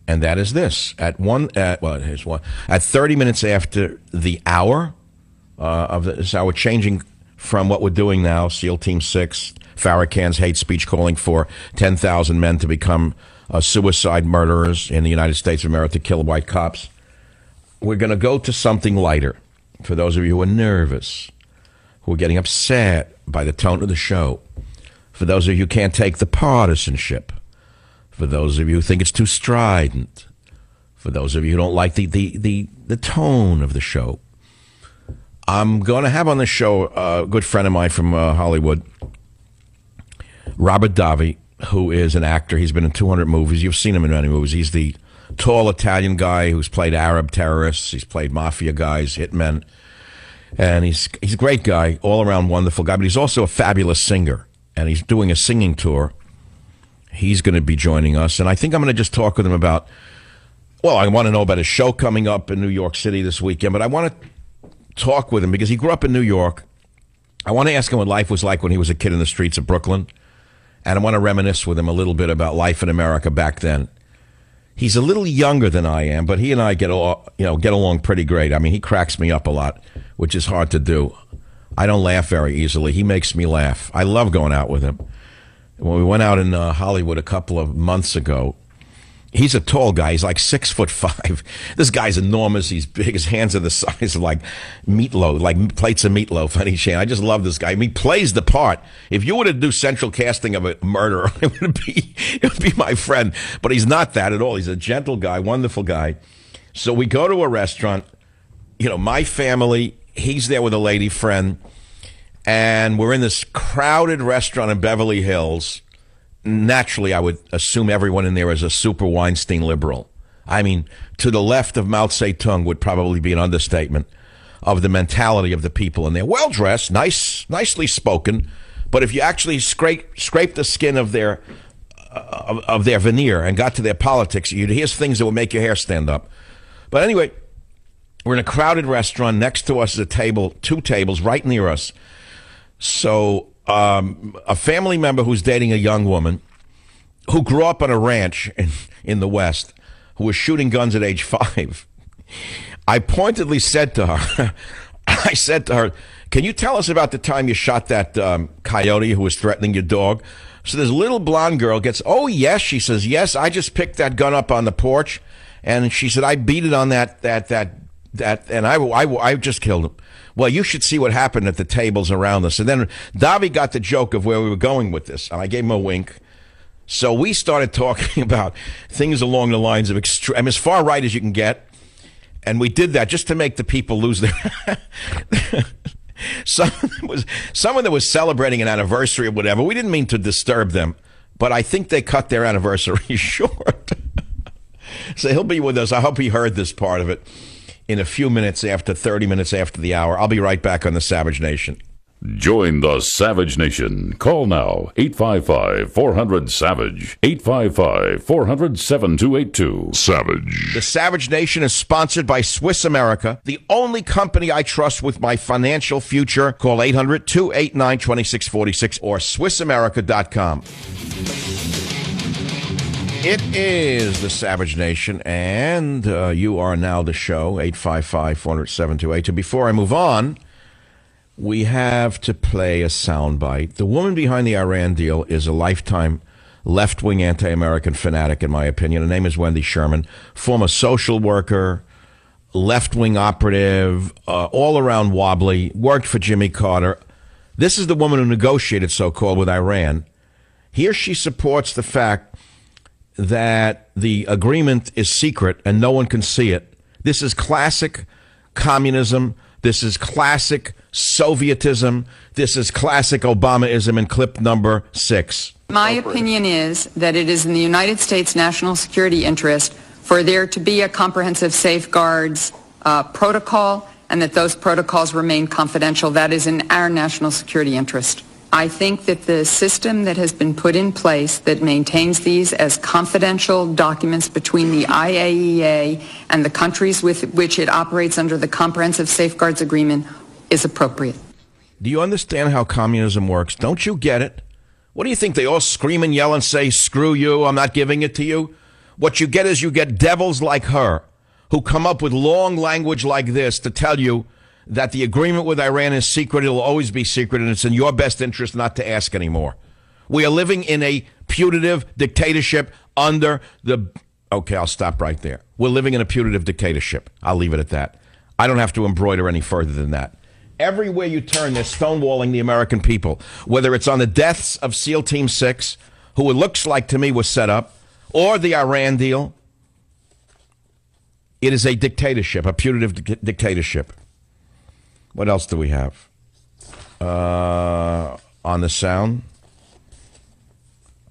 And that is this. At 30 minutes after the hour of this hour, changing from what we're doing now, SEAL Team 6, Farrakhan's hate speech calling for 10,000 men to become suicide murderers in the United States of America to kill white cops. We're going to go to something lighter. For those of you who are nervous, who are getting upset by the tone of the show, for those of you who can't take the partisanship, for those of you who think it's too strident, for those of you who don't like the tone of the show, I'm going to have on the show a good friend of mine from Hollywood, Robert Davi, who is an actor. He's been in 200 movies. You've seen him in many movies. He's the tall Italian guy who's played Arab terrorists. He's played mafia guys, hitmen. And he's a great guy, all-around wonderful guy. But he's also a fabulous singer. And he's doing a singing tour. He's going to be joining us. And I think I'm going to just talk with him about, well, I want to know about his show coming up in New York City this weekend. But I want to talk with him because he grew up in New York. I want to ask him what life was like when he was a kid in the streets of Brooklyn. And I want to reminisce with him a little bit about life in America back then. He's a little younger than I am, but he and I get along pretty great. I mean, he cracks me up a lot, which is hard to do. I don't laugh very easily. He makes me laugh. I love going out with him. When we went out in Hollywood a couple of months ago, he's a tall guy. He's like 6'5". This guy's enormous. He's big. His hands are the size of like meatloaf, like plates of meatloaf. I just love this guy. I mean, he plays the part. If you were to do central casting of a murderer, it would be my friend. But he's not that at all. He's a gentle guy, wonderful guy. So we go to a restaurant. You know, my family. He's there with a lady friend, and we're in this crowded restaurant in Beverly Hills. Naturally, I would assume everyone in there is a super Weinstein liberal. I mean, to the left of Mao Zedong would probably be an understatement of the mentality of the people in there. Well-dressed, nicely spoken, but if you actually scrape the skin of their veneer and got to their politics, you'd hear things that would make your hair stand up. But anyway, we're in a crowded restaurant. Next to us is a table, 2 tables right near us. So a family member who's dating a young woman who grew up on a ranch in the West, who was shooting guns at age 5. I pointedly said to her, can you tell us about the time you shot that coyote who was threatening your dog? So this little blonde girl gets, oh, yes. She says, yes, I just picked that gun up on the porch. And she said, I beat it on that, and I just killed him. Well, you should see what happened at the tables around us. And then Davi got the joke of where we were going with this, and I gave him a wink. So we started talking about things along the lines of as far right as you can get, and we did that just to make the people lose their... Someone that was celebrating an anniversary or whatever. We didn't mean to disturb them, but I think they cut their anniversary short. So he'll be with us. I hope he heard this part of it. In a few minutes after 30 minutes after the hour. I'll be right back on the Savage Nation. Join the Savage Nation. Call now, 855-400-SAVAGE, 855-400-7282. Savage. The Savage Nation is sponsored by Swiss America, the only company I trust with my financial future. Call 800-289-2646 or SwissAmerica.com. It is the Savage Nation, and you are now the show, 855-400-7282. Before I move on, we have to play a soundbite. The woman behind the Iran deal is a lifetime left-wing anti-American fanatic, in my opinion. Her name is Wendy Sherman, former social worker, left-wing operative, all-around wobbly, worked for Jimmy Carter. This is the woman who negotiated, so-called, with Iran. Here she supports the fact that the agreement is secret and no one can see it. This is classic communism. This is classic Sovietism. This is classic Obamaism in clip number 6. My opinion is that it is in the United States national security interest for there to be a comprehensive safeguards protocol, and that those protocols remain confidential. That is in our national security interest. I think that the system that has been put in place that maintains these as confidential documents between the IAEA and the countries with which it operates under the Comprehensive Safeguards Agreement is appropriate. Do you understand how communism works? Don't you get it? What do you think? They all scream and yell and say, screw you, I'm not giving it to you? What you get is you get devils like her who come up with long language like this to tell you that the agreement with Iran is secret, it'll always be secret, and it's in your best interest not to ask anymore. We are living in a putative dictatorship under the... Okay, I'll stop right there. We're living in a putative dictatorship. I'll leave it at that. I don't have to embroider any further than that. Everywhere you turn, they're stonewalling the American people, whether it's on the deaths of SEAL Team 6, who it looks like to me was set up, or the Iran deal. It is a dictatorship, a putative dictatorship. What else do we have on the sound?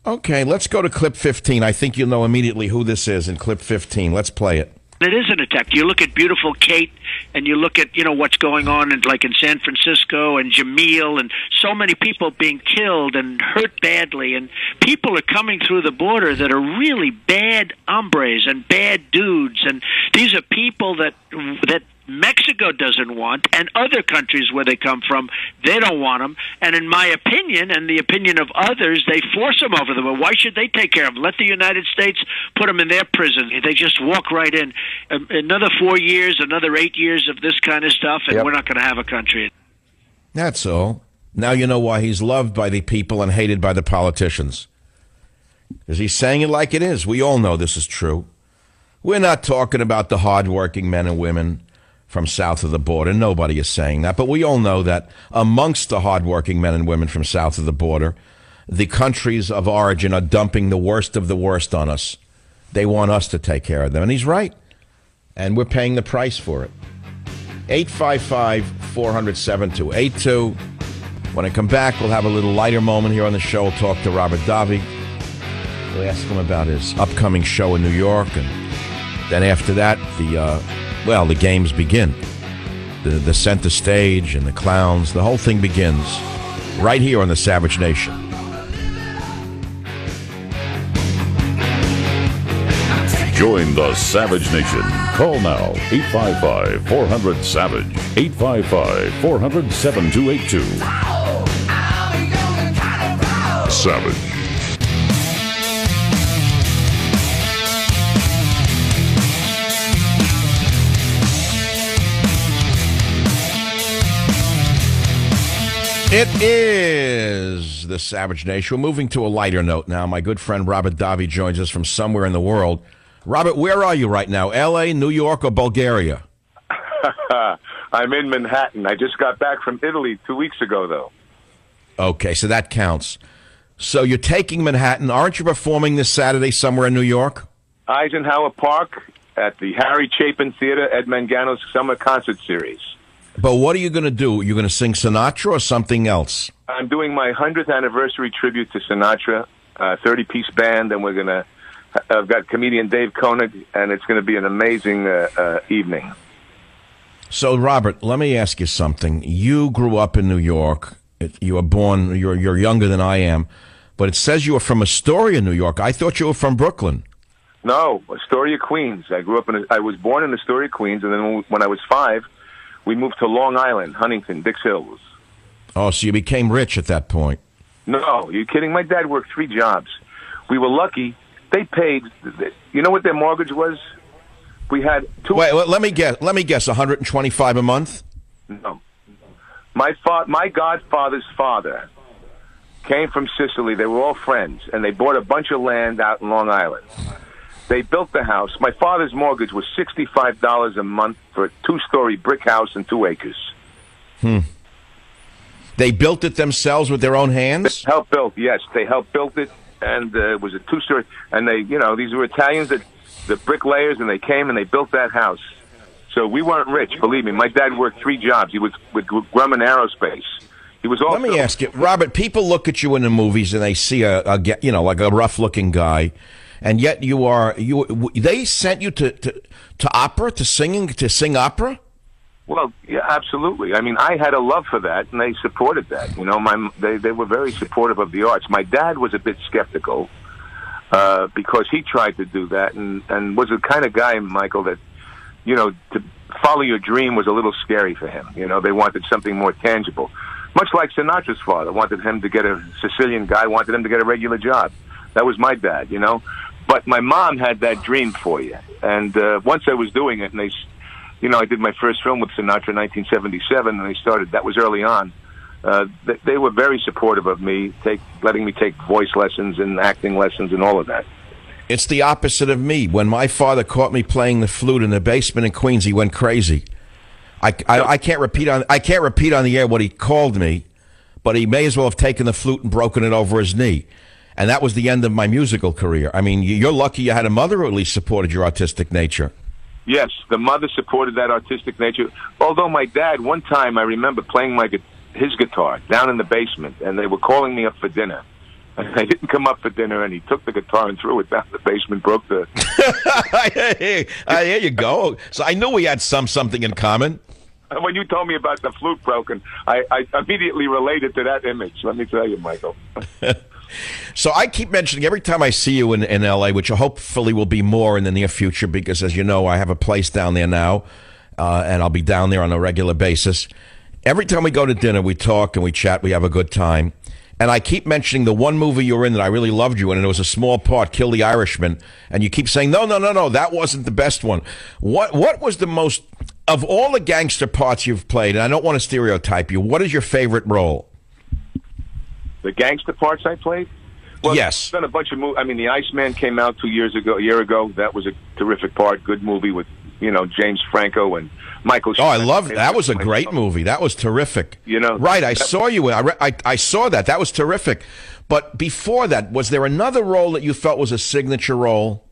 Okay, let's go to clip 15. I think you'll know immediately who this is in clip 15. Let's play it. It is an attack. You look at beautiful Kate, and you look at, what's going on in San Francisco and Jamil, and so many people being killed and hurt badly, and people are coming through the border that are really bad hombres and bad dudes, and these are people that Mexico doesn't want, and other countries where they come from, they don't want them. And in my opinion, and the opinion of others, they force them over them. Well, why should they take care of them? Let the United States put them in their prison. They just walk right in. Another 4 years, another 8 years of this kind of stuff, and we're not going to have a country. That's all. Now you know why he's loved by the people and hated by the politicians. Because he's saying it like it is. We all know this is true. We're not talking about the hardworking men and women from south of the border. Nobody is saying that. But we all know that amongst the hardworking men and women from south of the border, the countries of origin are dumping the worst of the worst on us. They want us to take care of them. And he's right. And we're paying the price for it. 855-400-7282. When I come back, we'll have a little lighter moment here on the show. We'll talk to Robert Davi. We'll ask him about his upcoming show in New York. And then after that, the games begin. The center stage and the clowns, the whole thing begins right here on the Savage Nation. Join the Savage Nation. Call now, 855-400-SAVAGE, 855-400-7282. Savage. It is the Savage Nation. We're moving to a lighter note now. My good friend Robert Davi joins us from somewhere in the world. Robert, where are you right now? L.A., New York, or Bulgaria? I'm in Manhattan. I just got back from Italy 2 weeks ago, though. Okay, so that counts. So you're taking Manhattan. Aren't you performing this Saturday somewhere in New York? Eisenhower Park at the Harry Chapin Theater, Ed Mangano's Summer Concert Series. But what are you going to do? You're going to sing Sinatra or something else? I'm doing my 100th anniversary tribute to Sinatra, 30-piece band, and I've got comedian Dave Koenig, and it's going to be an amazing evening. So, Robert, let me ask you something. You grew up in New York. You were born, you're younger than I am, but it says you were from Astoria, New York. I thought you were from Brooklyn. No, Astoria, Queens. I was born in Astoria, Queens, and then when I was 5, we moved to Long Island, Huntington, Dix Hills. Oh, so you became rich at that point. No, you're kidding. My dad worked 3 jobs. We were lucky. They paid, you know what their mortgage was? We had 2... Wait, let me guess, $125 a month? No. My godfather's father came from Sicily. They were all friends, and they bought a bunch of land out in Long Island. They built the house. My father's mortgage was $65 a month for a 2-story brick house and 2 acres. They built it themselves with their own hands? They helped build, yes. They helped build it, and it was a 2-story. And these were Italians, the bricklayers, and they came and they built that house. So we weren't rich, believe me. My dad worked 3 jobs. He was with Grumman Aerospace. He was also. Let me ask you, Robert. People look at you in the movies and they see like a rough-looking guy, and yet they sent you to opera, to sing opera. Well, yeah, absolutely. I mean, I had a love for that, and they supported that. You know, they were very supportive of the arts. My dad was a bit skeptical because he tried to do that, and was the kind of guy, Michael, that, you know, to follow your dream was a little scary for him. You know, they wanted something more tangible. Much like Sinatra's father wanted him to get a Sicilian guy, wanted him to get a regular job. That was my dad, you know. But my mom had that dream for you. And once I was doing it, and I did my first film with Sinatra in 1977, and that was early on. They were very supportive of me, letting me take voice lessons and acting lessons and all of that. It's the opposite of me. When my father caught me playing the flute in the basement in Queens, he went crazy. I can't repeat on the air what he called me, but he may as well have taken the flute and broken it over his knee. And that was the end of my musical career. I mean, you're lucky you had a mother who at least supported your artistic nature. Yes, the mother supported that artistic nature. Although my dad, one time I remember playing his guitar down in the basement, and they were calling me up for dinner. And I didn't come up for dinner, and he took the guitar and threw it down the basement, broke the... There you go. So I knew we had something in common. When you told me about the flute broken, I immediately related to that image, let me tell you, Michael. So I keep mentioning every time I see you in L.A., which hopefully will be more in the near future, because as you know, I have a place down there now, and I'll be down there on a regular basis. Every time we go to dinner, we talk and we chat, we have a good time. And I keep mentioning the one movie you were in that I really loved you in, and it was a small part, Kill the Irishman. And you keep saying, no, that wasn't the best one. What was the most, of all the gangster parts you've played, and I don't want to stereotype you, what is your favorite role? The gangster parts I played? Well, yes. I've done a bunch of movies. I mean, The Iceman came out a year ago. That was a terrific part. Good movie with, James Franco and Michael. Oh, I love that. That was a great movie. That was terrific. Right. I saw you. I saw that. That was terrific. But before that, was there another role that you felt was a signature role?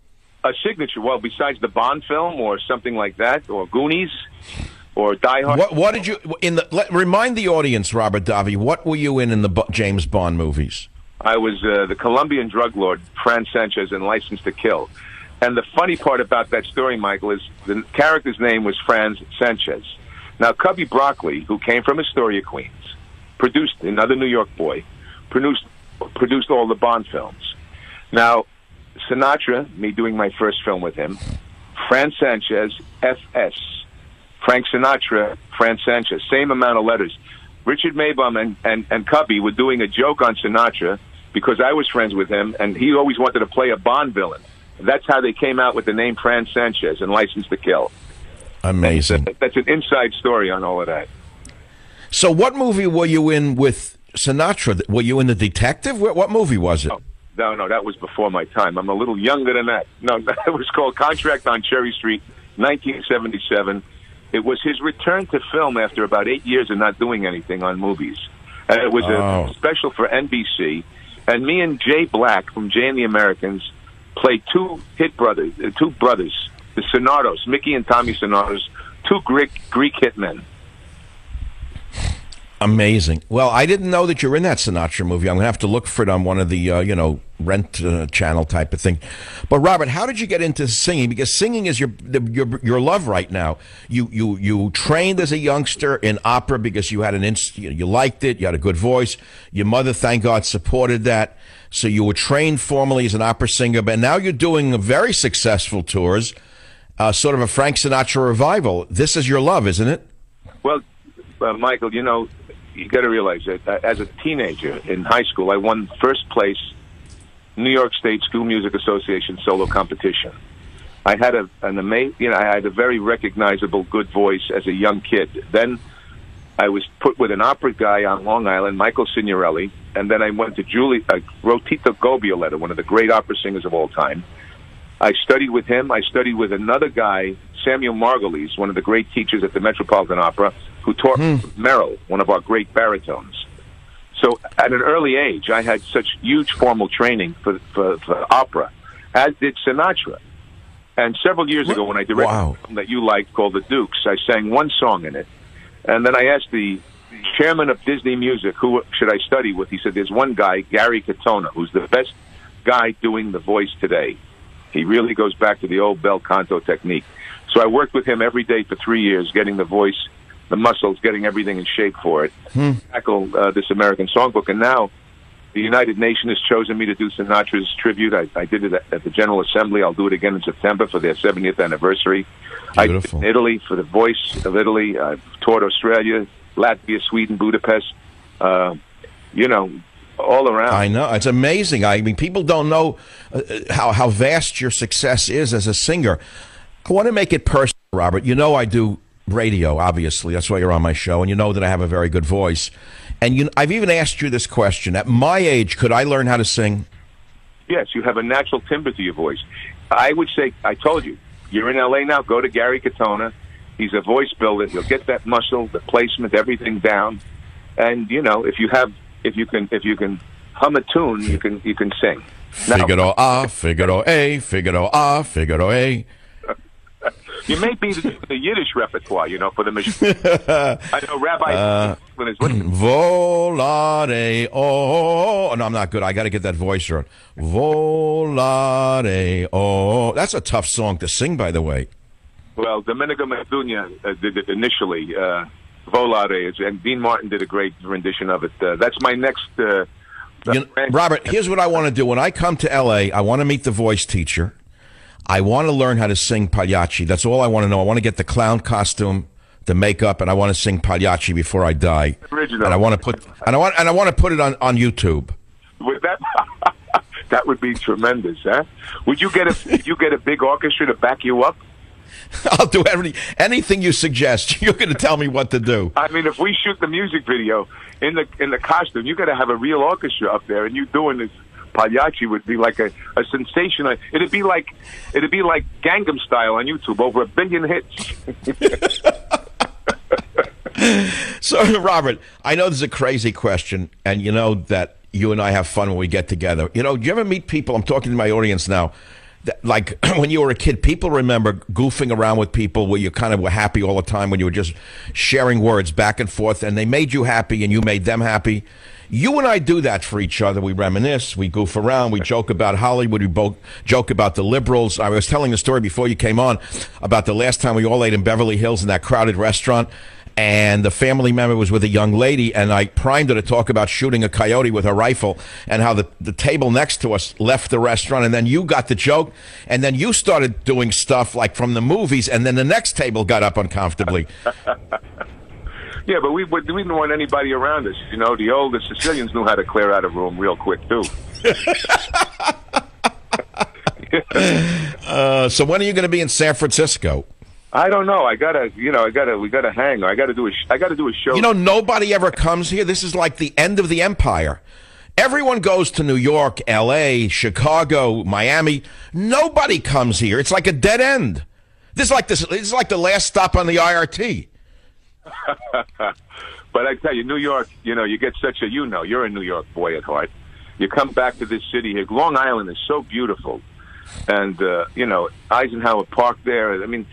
A signature? Well, besides the Bond film or something like that, or Goonies, or Die Hard. What did you remind the audience, Robert Davi? What were you in the James Bond movies? I was the Colombian drug lord Fran Sanchez in License to Kill. And the funny part about that story, Michael, is the character's name was Fran Sanchez. Now, Cubby Broccoli, who came from Astoria, Queens, produced another New York boy, produced all the Bond films. Now, Sinatra, me doing my first film with him, Fran Sanchez, FS. Frank Sinatra, Fran Sanchez, same amount of letters. Richard Maybaum and Cubby were doing a joke on Sinatra because I was friends with him, and he always wanted to play a Bond villain. That's how they came out with the name Fran Sanchez and License to Kill. Amazing. That's an inside story on all of that. So what movie were you in with Sinatra? Were you in The Detective? What movie was it? No, that was before my time. I'm a little younger than that. No, it was called Contract on Cherry Street, 1977. It was his return to film after about 8 years of not doing anything on movies. And it was a special for NBC. And me and Jay Black from Jay and the Americans played two brothers, the Sonatos, Mickey and Tommy Sonatos, two Greek hitmen. Amazing. Well, I didn't know that you're in that Sinatra movie. I'm going to have to look for it on one of the, rent channel type of thing. But Robert, how did you get into singing? Because singing is your love right now. You trained as a youngster in opera because you had you liked it. You had a good voice. Your mother, thank God, supported that. So you were trained formally as an opera singer. But now you're doing very successful tours, sort of a Frank Sinatra revival. This is your love, isn't it? Well, Michael, you got to realize that as a teenager in high school, I won first place New York State School Music Association solo competition. I had I had a very recognizable, good voice as a young kid. Then I was put with an opera guy on Long Island, Michael Signorelli, and then I went to Rotito Gobioletta, one of the great opera singers of all time. I studied with him. I studied with another guy, Samuel Margulies, one of the great teachers at the Metropolitan Opera, who taught Merrill, one of our great baritones. So at an early age, I had such huge formal training for opera, as did Sinatra. And several years ago, when I directed a film that you liked called The Dukes, I sang one song in it. And then I asked the chairman of Disney Music, who should I study with? He said, there's one guy, Gary Katona, who's the best guy doing the voice today. He really goes back to the old bel canto technique. So I worked with him every day for 3 years, getting the voice, the muscles, getting everything in shape for it. Tackle this American songbook. And now the United Nations has chosen me to do Sinatra's tribute. I did it at the General Assembly. I'll do it again in September for their 70th anniversary. I did it in Italy for the Voice of Italy. I've toured Australia, Latvia, Sweden, Budapest, you know, all around. I know. It's amazing. I mean, people don't know how vast your success is as a singer. I want to make it personal, Robert. You know I do radio, obviously. That's why you're on my show. And you know that I have a very good voice. And I've even asked you this question. At my age, could I learn how to sing? Yes, you have a natural timbre to your voice. I would say, I told you, you're in L.A. now, go to Gary Katona. He's a voice builder. He'll get that muscle, the placement, everything down. And, you know, if you can hum a tune, you can sing. Figaro A, Figaro A, Figaro A, Figaro A. You may be the Yiddish repertoire, you know, for the machine. I know Rabbi Volare, oh. No, I'm not good. I got to get that voice right. Volare, oh. That's a tough song to sing, by the way. Well, Domenico Madunia did it initially, Volare, and Dean Martin did a great rendition of it. That's my next... Robert, here's what I want to do. When I come to L.A., I want to meet the voice teacher. I want to learn how to sing Pagliacci. That's all I want to know. I want to get the clown costume, the makeup, and I want to sing Pagliacci before I die. Original. And I want to put I want to put it on YouTube. Would that would be tremendous, huh? Would you get a big orchestra to back you up? I'll do anything you suggest. You're going to tell me what to do. I mean, if we shoot the music video in the costume, you got to have a real orchestra up there, and you doing this. Pagliacci would be like a sensation. It'd be like Gangnam Style on YouTube, over 1 billion hits. So, Robert, I know this is a crazy question, and you know that you and I have fun when we get together. You know, do you ever meet people? I'm talking to my audience now. That, like when you were a kid, people remember goofing around with people where you kind of were happy all the time when you were just sharing words back and forth, and they made you happy and you made them happy. You and I do that for each other. We reminisce, we goof around, we joke about Hollywood, we both joke about the liberals. I was telling the story before you came on about the last time we all ate in Beverly Hills in that crowded restaurant, and the family member was with a young lady, and I primed her to talk about shooting a coyote with a rifle and how the table next to us left the restaurant, and then you got the joke, and then you started doing stuff like from the movies, and then the next table got up uncomfortably. Yeah, but we didn't want anybody around us. You know, the Sicilians knew how to clear out a room real quick, too. So when are you going to be in San Francisco? I don't know. we gotta hang. I gotta do a show. You know, nobody ever comes here. This is like the end of the empire. Everyone goes to New York, L.A., Chicago, Miami. Nobody comes here. It's like a dead end. This is like the last stop on the IRT. But I tell you, New York, you know, you get you're a New York boy at heart. You come back to this city here. Long Island is so beautiful. And, you know, Eisenhower Park there. I mean...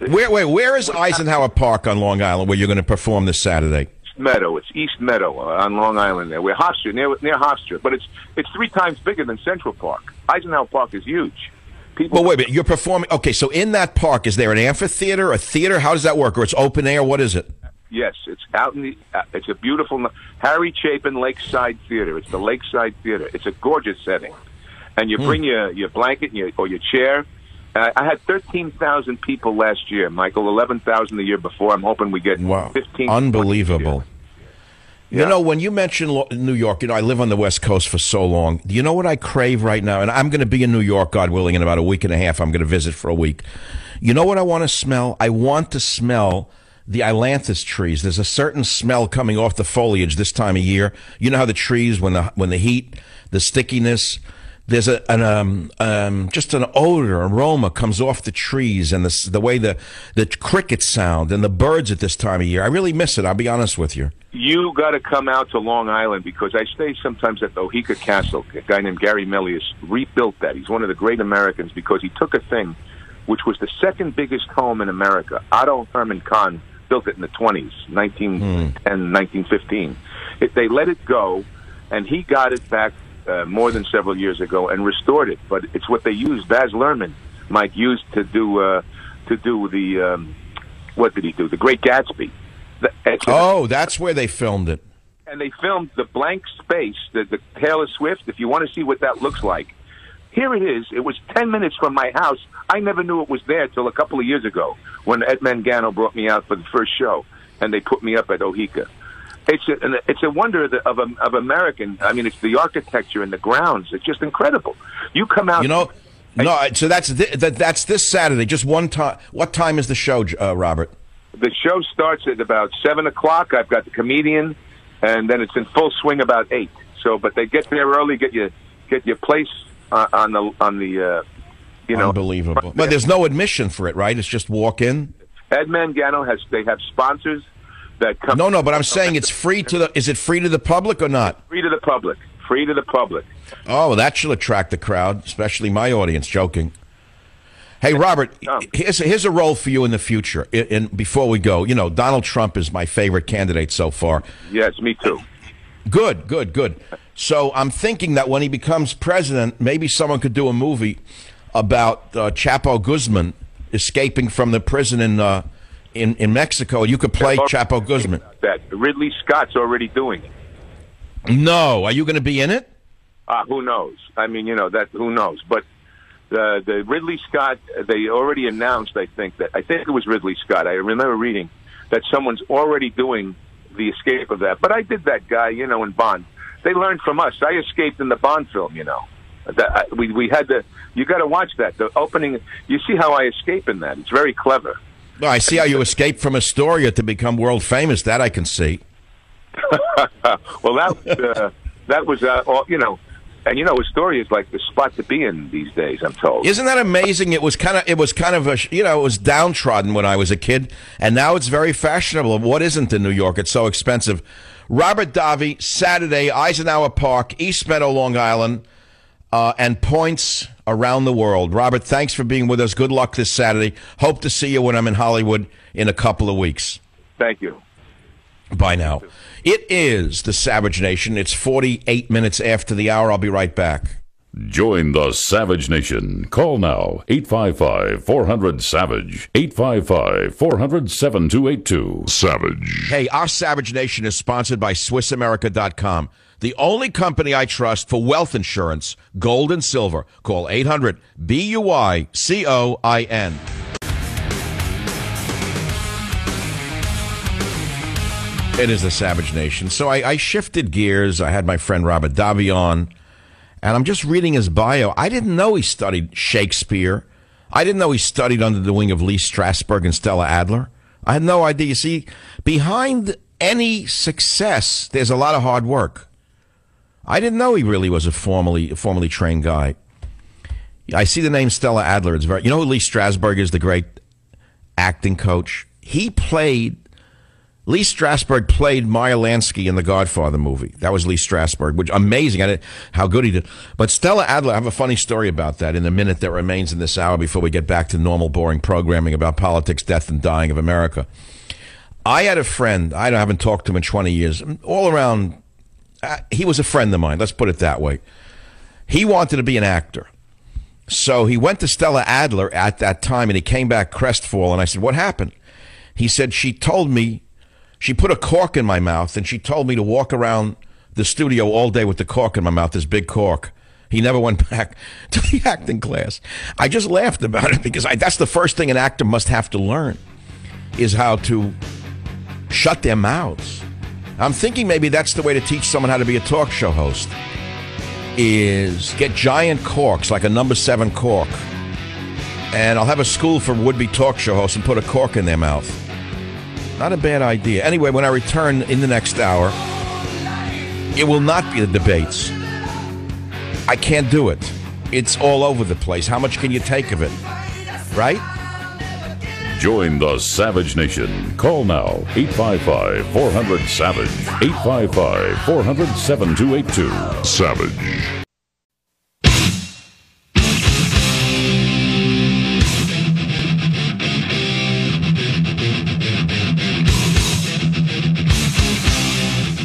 Where is Eisenhower Park on Long Island where you're going to perform this Saturday? Meadow. It's East Meadow on Long Island there. We're Hofstra, near Hofstra. But it's 3 times bigger than Central Park. Eisenhower Park is huge. Well, wait a minute. You're performing... Okay, so in that park, is there an amphitheater, a theater? How does that work? Or it's open air? What is it? Yes, it's out in it's a beautiful... Harry Chapin Lakeside Theater. It's the Lakeside Theater. It's a gorgeous setting. And you bring your blanket or your chair. I had 13,000 people last year, Michael. 11,000 the year before. I'm hoping we get 15,000. Unbelievable. You know, when you mention New York, you know, I live on the West Coast for so long. Do you know what I crave right now? And I'm going to be in New York, God willing, in about a week and a half. I'm going to visit for a week. You know what I want to smell? I want to smell the ailanthus trees. There's a certain smell coming off the foliage this time of year. You know how the trees, when the heat, the stickiness, there's just an odor, aroma comes off the trees, and the way the crickets sound and the birds at this time of year. I really miss it. I'll be honest with you. You got to come out to Long Island because I stay sometimes at the Oheka Castle. A guy named Gary Melius rebuilt that. He's one of the great Americans because he took a thing which was the second biggest home in America. Otto Herman Kahn built it in the 20s, 1910, 1915. They let it go, and he got it back more than several years ago and restored it. But it's what they used. Baz Luhrmann, Mike, used to do the what did he do? The Great Gatsby. That's where they filmed it. And they filmed the blank space, the Taylor Swift. If you want to see what that looks like, here it is. It was 10 minutes from my house. I never knew it was there till a couple of years ago when Ed Mangano brought me out for the first show, and they put me up at Ohika. It's a wonder of American. I mean, it's the architecture and the grounds. It's just incredible. You come out. So that's this Saturday. Just one time. What time is the show, Robert? The show starts at about 7 o'clock. I've got the comedian, and then it's in full swing about 8. So, but they get there early, get your place on the Unbelievable. But there's no admission for it, right? It's just walk in. Ed Mangano they have sponsors that come. No, but I'm saying it's free to the. Is it free to the public or not? Free to the public. Free to the public. Oh, well, that should attract the crowd, especially my audience. Joking. Hey, Robert, here's a role for you in the future. And before we go, Donald Trump is my favorite candidate so far. Yes, me too. Good. So I'm thinking that when he becomes president, maybe someone could do a movie about Chapo Guzman escaping from the prison in Mexico. You could play Chapo Guzman. That Ridley Scott's already doing it. No, are you going to be in it? Who knows? I mean, who knows? But the Ridley Scott, they already announced. I think it was Ridley Scott. I remember reading that someone's already doing the escape of that. But I did that guy, in Bond. They learned from us. I escaped in the Bond film, we had to. You got to watch that. The opening. You see how I escape in that. It's very clever. Well, I see how you escaped from Astoria to become world famous. That I can see. Well, that was and Astoria is like the spot to be in these days, I'm told. Isn't that amazing? It was kind of it was downtrodden when I was a kid, and now it's very fashionable. What isn't in New York? It's so expensive. Robert Davi, Saturday, Eisenhower Park, East Meadow, Long Island, and points around the world. Robert, thanks for being with us. Good luck this Saturday. Hope to see you when I'm in Hollywood in a couple of weeks. Thank you. Bye now. It is the Savage Nation. It's 48 minutes after the hour. I'll be right back. Join the Savage Nation. Call now, 855-400-SAVAGE, 855-400-7282. Savage. Hey, our Savage Nation is sponsored by SwissAmerica.com, the only company I trust for wealth insurance, gold and silver. Call 800-BUICOIN. It is the Savage Nation. So I shifted gears. I had my friend Robert Davi on, and I'm just reading his bio. I didn't know he studied Shakespeare. I didn't know he studied under the wing of Lee Strasberg and Stella Adler. I had no idea. You see, behind any success, there's a lot of hard work. I didn't know he really was a formally trained guy. I see the name Stella Adler. It's very. You know who Lee Strasberg is, the great acting coach? Lee Strasberg played Meyer Lansky in the Godfather movie. That was Lee Strasberg, which amazing. How good he did. But Stella Adler, I have a funny story about that in the minute that remains in this hour before we get back to normal, boring programming about politics, death, and dying of America. I had a friend. I haven't talked to him in 20 years. All around, he was a friend of mine. Let's put it that way. He wanted to be an actor. So he went to Stella Adler at that time, and he came back crestfallen. I said, what happened? He said, she told me, she put a cork in my mouth, and she told me to walk around the studio all day with the cork in my mouth, this big cork. He never went back to the acting class. I just laughed about it because that's the first thing an actor must have to learn, is how to shut their mouths. I'm thinking maybe that's the way to teach someone how to be a talk show host, is get giant corks, like a number 7 cork, and I'll have a school for would-be talk show hosts and put a cork in their mouth. Not a bad idea. Anyway, when I return in the next hour, it will not be the debates. I can't do it. It's all over the place. How much can you take of it? Right? Join the Savage Nation. Call now, 855-400-SAVAGE, 855-400-7282. Savage.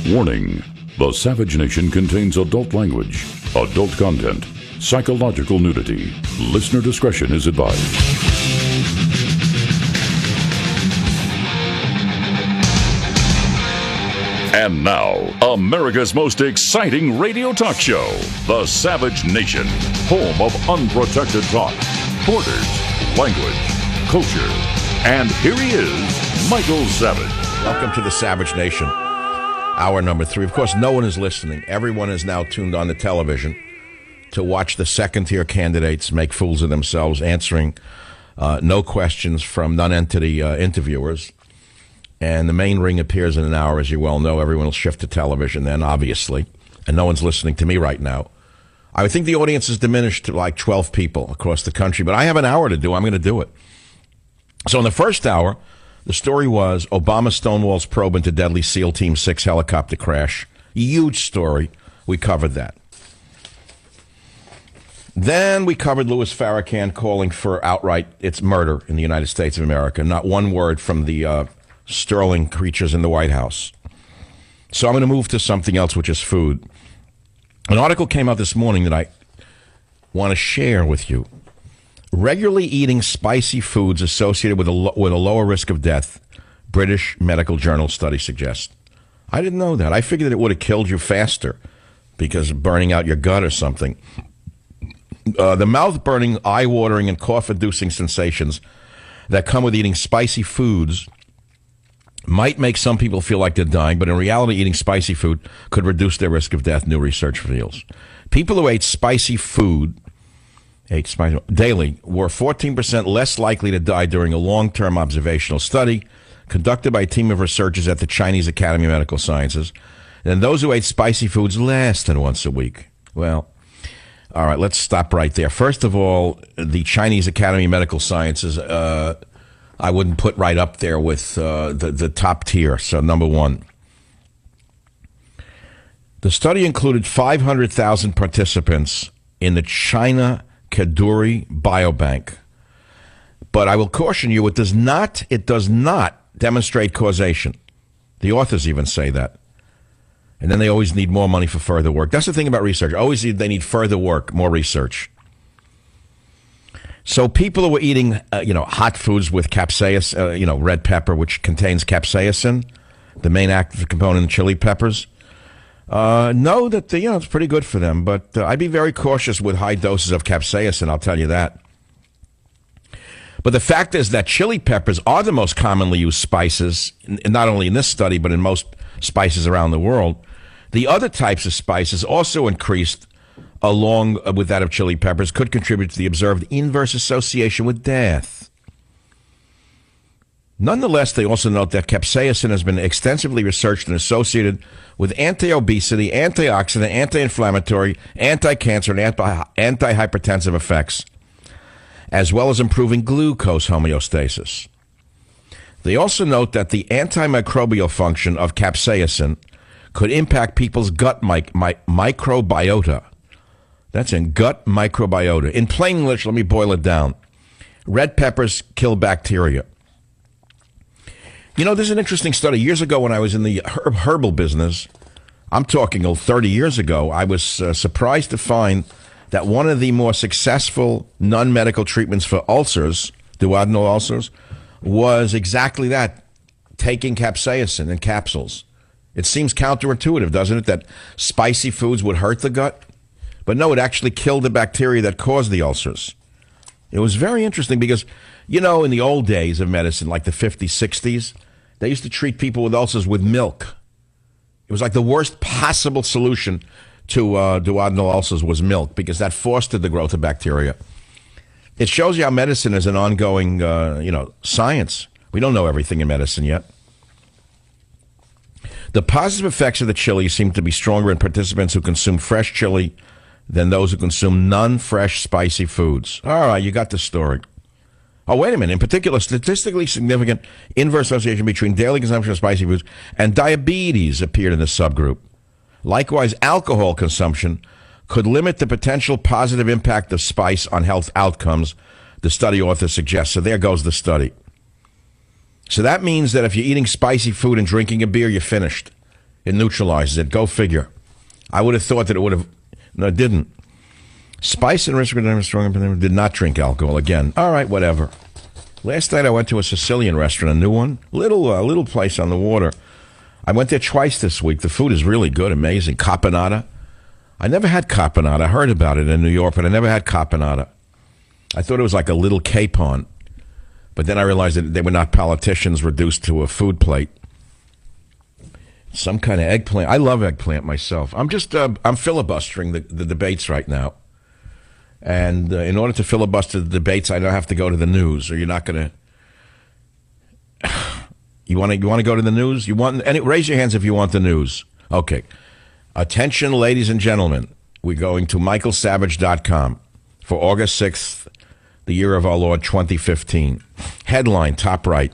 Warning: the Savage Nation contains adult language, adult content, psychological nudity. Listener discretion is advised. And now, America's most exciting radio talk show, The Savage Nation, home of unprotected talk, borders, language, culture. And here he is, Michael Savage. Welcome to The Savage Nation, hour number 3. Of course, no one is listening. Everyone is now tuned on the television to watch the second-tier candidates make fools of themselves, answering no questions from non-entity interviewers. And the main ring appears in an hour, as you well know. Everyone will shift to television then, obviously. And no one's listening to me right now. I would think the audience is diminished to like 12 people across the country. But I have an hour to do. I'm going to do it. So in the first hour, the story was Obama stonewalls probe into deadly SEAL Team 6 helicopter crash. Huge story. We covered that. Then we covered Louis Farrakhan calling for outright its murder in the United States of America. Not one word from the sterling creatures in the White House. So I'm going to move to something else, which is food. An article came out this morning that I want to share with you. Regularly eating spicy foods associated with a lower risk of death, British Medical Journal study suggests. I didn't know that. I figured that it would have killed you faster because of burning out your gut or something. The mouth-burning, eye-watering, and cough-inducing sensations that come with eating spicy foods might make some people feel like they're dying, but in reality, eating spicy food could reduce their risk of death, new research reveals. People who ate spicy food daily were 14% less likely to die during a long-term observational study conducted by a team of researchers at the Chinese Academy of Medical Sciences than those who ate spicy foods less than once a week. Well, all right, let's stop right there. First of all, the Chinese Academy of Medical Sciences, I wouldn't put right up there with the top tier. So, number one. The study included 500,000 participants in the China Kadoorie Biobank. But I will caution you, it does not demonstrate causation. The authors even say that. And then they always need more money for further work. That's the thing about research. Always they need further work, more research. So people who were eating, hot foods with capsaicin, red pepper, which contains capsaicin, the main active component in chili peppers, know that it's pretty good for them. But I'd be very cautious with high doses of capsaicin. I'll tell you that. But the fact is that chili peppers are the most commonly used spices, not only in this study but in most spices around the world. The other types of spices also increased along with that of chili peppers, could contribute to the observed inverse association with death. Nonetheless, they also note that capsaicin has been extensively researched and associated with anti-obesity, antioxidant, anti-inflammatory, anti-cancer, and anti-hypertensive effects, as well as improving glucose homeostasis. They also note that the antimicrobial function of capsaicin could impact people's gut microbiota. That's in gut microbiota. In plain English, let me boil it down. Red peppers kill bacteria. There's an interesting study. Years ago when I was in the herbal business, I'm talking 30 years ago, I was surprised to find that one of the more successful non-medical treatments for ulcers, duodenal ulcers, was exactly that, taking capsaicin in capsules. It seems counterintuitive, doesn't it, that spicy foods would hurt the gut? But no, it actually killed the bacteria that caused the ulcers. It was very interesting because, in the old days of medicine, like the 50s, 60s, they used to treat people with ulcers with milk. It was like the worst possible solution to duodenal ulcers was milk because that fostered the growth of bacteria. It shows you how medicine is an ongoing, science. We don't know everything in medicine yet. The positive effects of the chili seem to be stronger in participants who consume fresh chili than those who consume non-fresh spicy foods. All right, you got the story. Oh, wait a minute. In particular, statistically significant inverse association between daily consumption of spicy foods and diabetes appeared in the subgroup. Likewise, alcohol consumption could limit the potential positive impact of spice on health outcomes, the study author suggests. So there goes the study. So that means that if you're eating spicy food and drinking a beer, you're finished. It neutralizes it. Go figure. I would have thought that it would have. No, it didn't. Spice and Richard Strong did not drink alcohol again. All right, whatever. Last night I went to a Sicilian restaurant, a new one, little place on the water. I went there twice this week. The food is really good, amazing. Caponata. I never had caponata. I heard about it in New York, but I never had caponata. I thought it was like a little capon. But then I realized that they were not politicians reduced to a food plate. Some kind of eggplant. I love eggplant myself. I'm filibustering the debates right now. And in order to filibuster the debates, I don't have to go to the news, or you're not going to. You want to go to the news? Raise your hands if you want the news. Okay. Attention, ladies and gentlemen. We're going to michaelsavage.com for August 6th, the year of our Lord 2015. Headline, top right.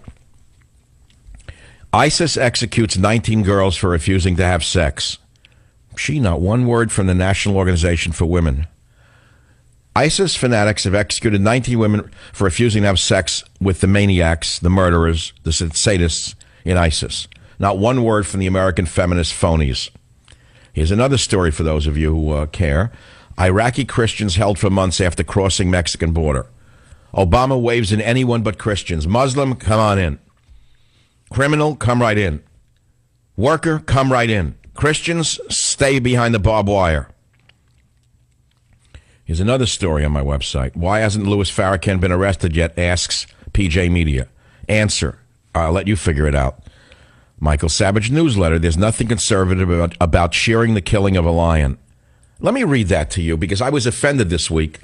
ISIS executes 19 girls for refusing to have sex. Not one word from the National Organization for Women. ISIS fanatics have executed 19 women for refusing to have sex with the maniacs, the murderers, the sadists in ISIS. Not one word from the American feminist phonies. Here's another story for those of you who care. Iraqi Christians held for months after crossing Mexican border. Obama waves in anyone but Christians. Muslim, come on in. Criminal, come right in. Worker, come right in. Christians, stay behind the barbed wire. Here's another story on my website. Why hasn't Louis Farrakhan been arrested yet, asks PJ Media. Answer. I'll let you figure it out. Michael Savage newsletter. There's nothing conservative about cheering the killing of a lion. Let me read that to you, because I was offended this week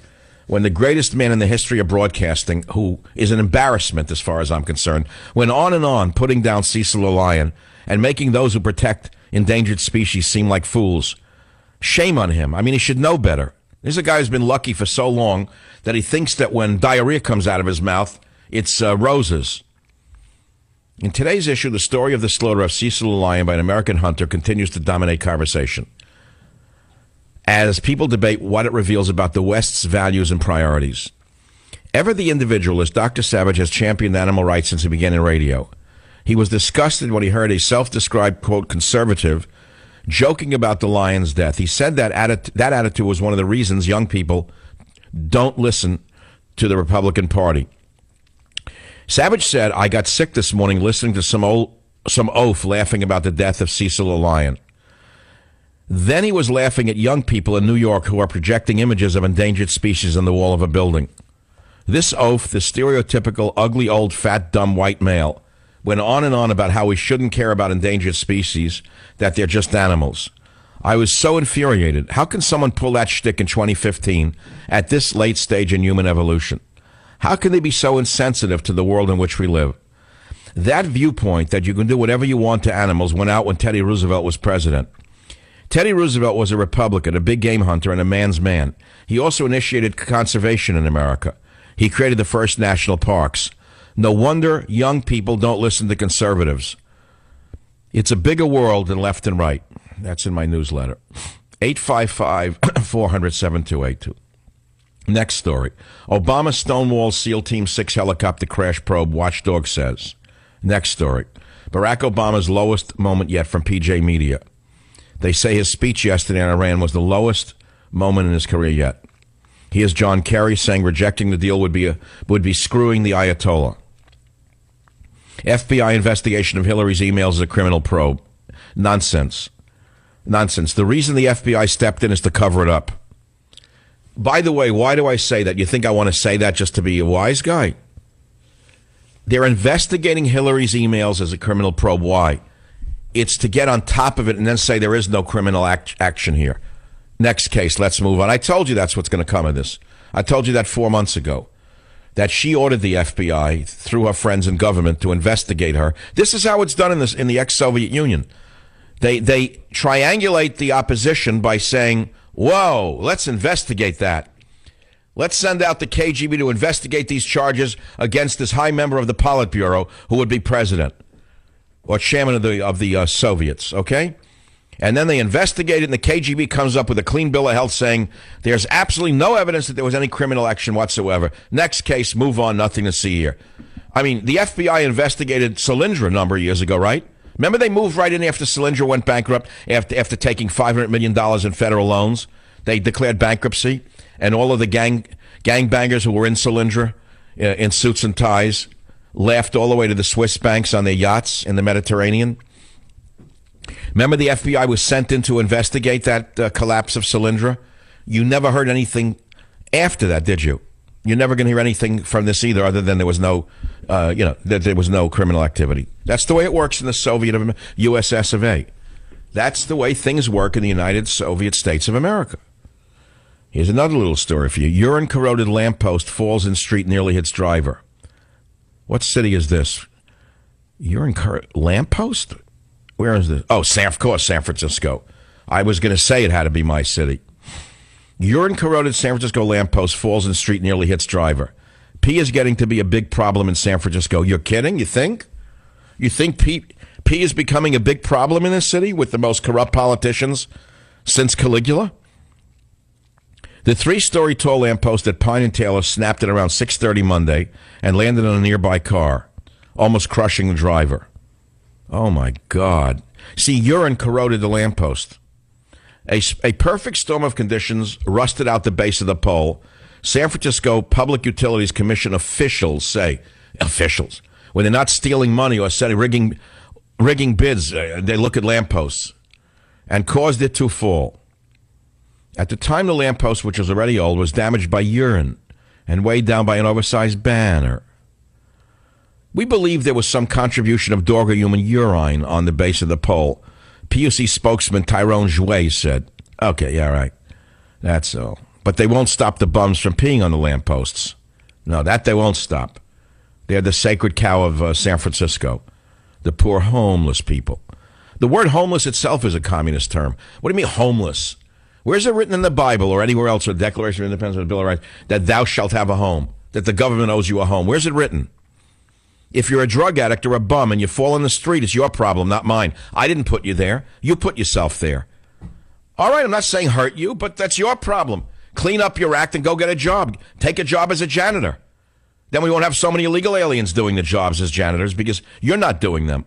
when the greatest man in the history of broadcasting, who is an embarrassment as far as I'm concerned, went on and on putting down Cecil the lion and making those who protect endangered species seem like fools. Shame on him. I mean, he should know better. This is a guy who's been lucky for so long that he thinks that when diarrhea comes out of his mouth, it's roses. In today's issue, the story of the slaughter of Cecil the lion by an American hunter continues to dominate conversation as people debate what it reveals about the West's values and priorities. Ever the individualist, Dr. Savage has championed animal rights since he began in radio. He was disgusted when he heard a self-described, quote, conservative joking about the lion's death. He said that attitude was one of the reasons young people don't listen to the Republican Party. Savage said, I got sick this morning listening to some oaf laughing about the death of Cecil the lion. Then he was laughing at young people in New York who are projecting images of endangered species on the wall of a building. This oaf, the stereotypical ugly old fat dumb white male, went on and on about how we shouldn't care about endangered species, that they're just animals. I was so infuriated. How can someone pull that shtick in 2015 at this late stage in human evolution? How can they be so insensitive to the world in which we live? That viewpoint that you can do whatever you want to animals went out when Teddy Roosevelt was president. Teddy Roosevelt was a Republican, a big game hunter, and a man's man. He also initiated conservation in America. He created the first national parks. No wonder young people don't listen to conservatives. It's a bigger world than left and right. That's in my newsletter. 855-400-7282. Next story. Obama stonewalls SEAL Team 6 helicopter crash probe, Watchdog says. Next story. Barack Obama's lowest moment yet from PJ Media. They say his speech yesterday in Iran was the lowest moment in his career yet. Here's John Kerry saying rejecting the deal would be screwing the Ayatollah. FBI investigation of Hillary's emails is a criminal probe. Nonsense. Nonsense. The reason the FBI stepped in is to cover it up. By the way, why do I say that? You think I want to say that just to be a wise guy? They're investigating Hillary's emails as a criminal probe. Why? It's to get on top of it and then say there is no criminal action here. Next case, let's move on. I told you that's what's going to come of this. I told you that 4 months ago, that she ordered the FBI through her friends in government to investigate her. This is how it's done in the ex-Soviet Union. They triangulate the opposition by saying, whoa, let's investigate that. Let's send out the KGB to investigate these charges against this high member of the Politburo who would be president or chairman of the Soviets, okay? And then they investigate it, and the KGB comes up with a clean bill of health saying there's absolutely no evidence that there was any criminal action whatsoever. Next case, move on, nothing to see here. I mean, the FBI investigated Solyndra a number of years ago, right? Remember they moved right in after Solyndra went bankrupt, after taking $500 million in federal loans. They declared bankruptcy, and all of the gangbangers who were in Solyndra in suits and ties left all the way to the Swiss banks on their yachts in the Mediterranean. Remember the FBI was sent in to investigate that collapse of Solyndra? You never heard anything after that, did you? You're never going to hear anything from this either, other than there was no, that there was no criminal activity. That's the way it works in the Soviet USS of A. That's the way things work in the United Soviet States of America. Here's another little story for you. Urine-corroded lamppost falls in street, nearly hits driver. What city is this? Urine-corroded lamppost? Where is this? Oh, of course, San Francisco. I was going to say it had to be my city. Urine-corroded San Francisco lamppost falls in street, nearly hits driver. Pee is getting to be a big problem in San Francisco. You're kidding? You think? You think pee is becoming a big problem in this city with the most corrupt politicians since Caligula? The 3-story tall lamppost at Pine and Taylor snapped at around 6:30 Monday and landed on a nearby car, almost crushing the driver. Oh, my God. See, urine corroded the lamppost. A perfect storm of conditions rusted out the base of the pole. San Francisco Public Utilities Commission officials, when they're not stealing money or rigging bids, they look at lampposts, and caused it to fall. At the time, the lamppost, which was already old, was damaged by urine and weighed down by an oversized banner. We believe there was some contribution of dog or human urine on the base of the pole. PUC spokesman Tyrone Jouet said, okay, yeah, right. That's all. But they won't stop the bums from peeing on the lampposts. No, that they won't stop. They're the sacred cow of San Francisco. The poor homeless people. The word homeless itself is a communist term. What do you mean homeless? Where's it written in the Bible or anywhere else, or the Declaration of Independence or the Bill of Rights, that thou shalt have a home, that the government owes you a home? Where's it written? If you're a drug addict or a bum and you fall in the street, it's your problem, not mine. I didn't put you there. You put yourself there. All right, I'm not saying hurt you, but that's your problem. Clean up your act and go get a job. Take a job as a janitor. Then we won't have so many illegal aliens doing the jobs as janitors because you're not doing them.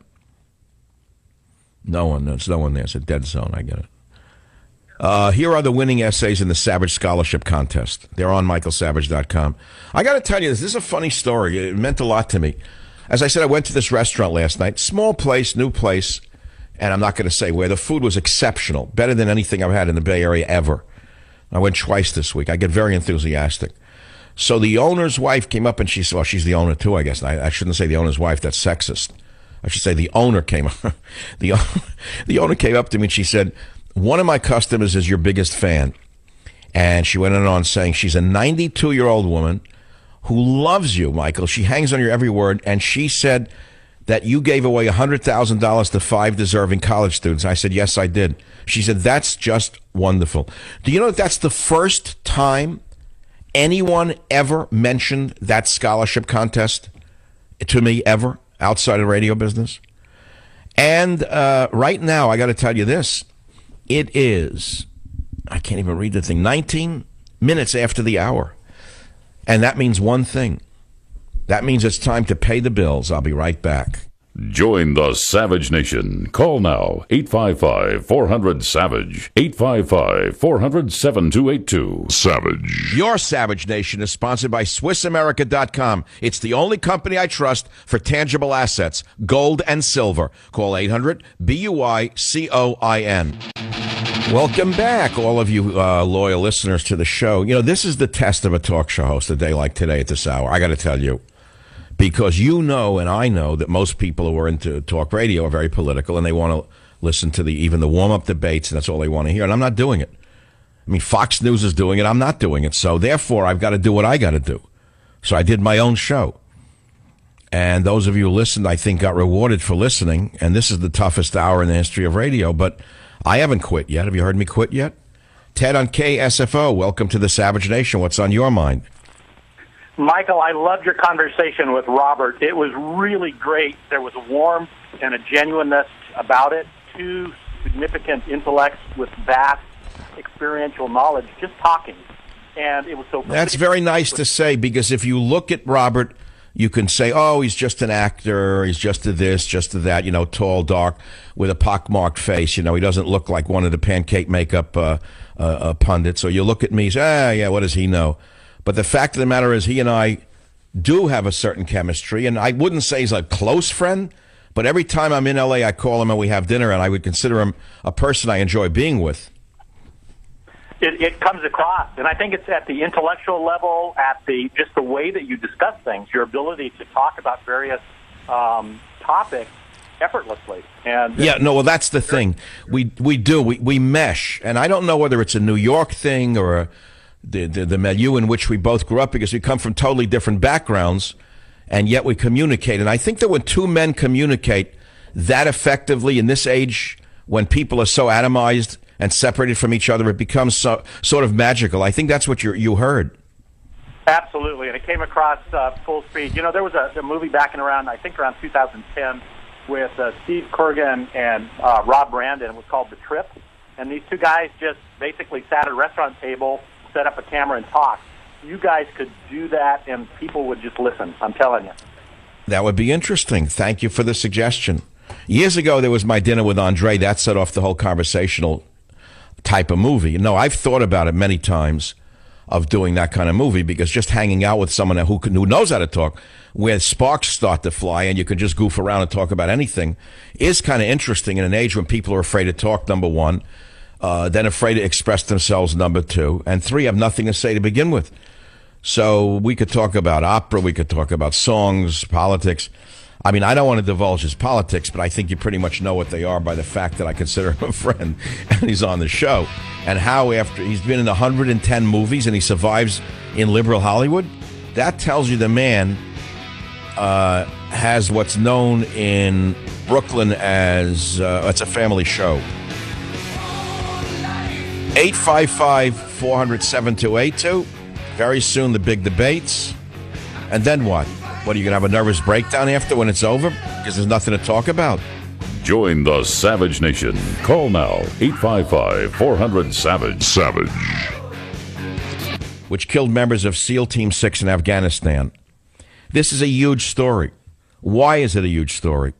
No one there. It's a dead zone. I get it. Here are the winning essays in the Savage Scholarship Contest. They're on michaelsavage.com. I got to tell you this is a funny story. It meant a lot to me. As I said, I went to this restaurant last night. Small place, new place, and I'm not going to say where. The food was exceptional, better than anything I've had in the Bay Area ever. I went twice this week. I get very enthusiastic. So the owner's wife came up and she said, well, she's the owner too, I guess. I shouldn't say the owner's wife. That's sexist. I should say the owner came up. The owner came up to me and she said, one of my customers is your biggest fan. And she went on saying she's a 92-year-old woman who loves you, Michael. She hangs on your every word. And she said that you gave away $100,000 to 5 deserving college students. I said, yes, I did. She said, that's just wonderful. Do you know that that's the first time anyone ever mentioned that scholarship contest to me ever outside of radio business? And right now, I got to tell you this. It is, I can't even read the thing, 19 minutes after the hour. And that means one thing. That means it's time to pay the bills. I'll be right back. Join the Savage Nation. Call now, 855-400-SAVAGE, 855-400-7282. Savage. Your Savage Nation is sponsored by SwissAmerica.com. It's the only company I trust for tangible assets, gold and silver. Call 800-BUI-COIN. Welcome back, all of you loyal listeners to the show. You know, this is the test of a talk show host a day like today at this hour. I got to tell you. Because you know and I know that most people who are into talk radio are very political and they want to listen to even the warm-up debates, and that's all they want to hear. And I'm not doing it. I mean, Fox News is doing it. I'm not doing it. So therefore, I've got to do what I got to do. So I did my own show. And those of you who listened, I think, got rewarded for listening. And this is the toughest hour in the history of radio. But I haven't quit yet. Have you heard me quit yet? Ted on KSFO, welcome to the Savage Nation. What's on your mind? Michael, I loved your conversation with Robert. It was really great. There was a warmth and a genuineness about it. 2 significant intellects with vast experiential knowledge just talking. And it was so... That's very nice to say, because if you look at Robert, you can say, oh, he's just an actor, he's just a this, just a that, tall, dark, with a pockmarked face. He doesn't look like one of the pancake makeup pundits. Or you look at me and say, yeah, what does he know? But the fact of the matter is he and I do have a certain chemistry, and I wouldn't say he's a close friend, but every time I'm in L.A., I call him and we have dinner, and I would consider him a person I enjoy being with. It comes across, and I think it's at the intellectual level, at just the way that you discuss things, your ability to talk about various topics effortlessly. And yeah, no, well, that's the thing. We mesh, and I don't know whether it's a New York thing or the milieu in which we both grew up, because we come from totally different backgrounds, and yet we communicate. And I think that when two men communicate that effectively in this age, when people are so atomized and separated from each other, it becomes sort of magical. I think that's what you heard. Absolutely, and it came across full speed. There was a movie back in around 2010 with Steve Kurgan and Rob Brandon. It was called The Trip, and these two guys just basically sat at a restaurant table, set up a camera, and talked. You guys could do that, and people would just listen. I'm telling you. That would be interesting. Thank you for the suggestion. Years ago, there was My Dinner with Andre. That set off the whole conversational type of movie. I've thought about it many times of doing that kind of movie, because just hanging out with someone who knows how to talk, where sparks start to fly and you can just goof around and talk about anything, is kind of interesting in an age when people are afraid to talk, number one, then afraid to express themselves, number two, and three, have nothing to say to begin with. So we could talk about opera, we could talk about songs, politics. I mean, I don't want to divulge his politics, but I think you pretty much know what they are by the fact that I consider him a friend, and he's on the show. And how after he's been in 110 movies and he survives in liberal Hollywood, that tells you the man has what's known in Brooklyn as, it's a family show. 855-400-7282. Very soon, the big debates. And then what? What, are you going to have a nervous breakdown after when it's over? Because there's nothing to talk about. Join the Savage Nation. Call now, 855-400-SAVAGE. Savage. Which killed members of SEAL Team 6 in Afghanistan. This is a huge story. Why is it a huge story?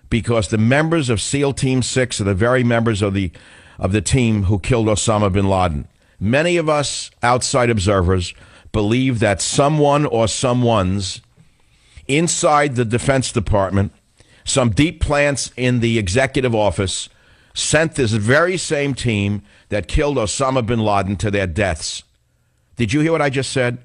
Because the members of SEAL Team 6 are the very members of the team who killed Osama bin Laden. Many of us outside observers believe that someone or someones inside the Defense Department, some deep plants in the executive office, sent this very same team that killed Osama bin Laden to their deaths. Did you hear what I just said?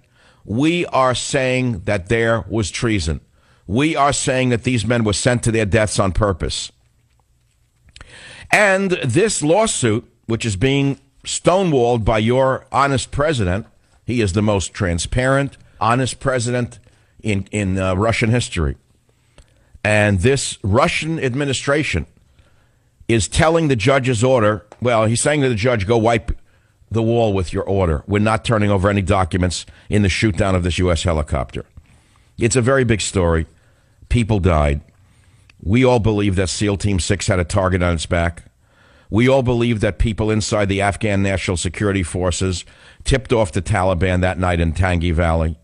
We are saying that there was treason. We are saying that these men were sent to their deaths on purpose. And this lawsuit, which is being stonewalled by your honest president, he is the most transparent, honest president in Russian history. And this Russian administration is telling the judge's order, well, he's saying to the judge, go wipe the wall with your order. We're not turning over any documents in the shoot down of this U.S. helicopter. It's a very big story. People died. We all believe that SEAL Team 6 had a target on its back. We all believe that people inside the Afghan National Security Forces tipped off the Taliban that night in Tangi Valley.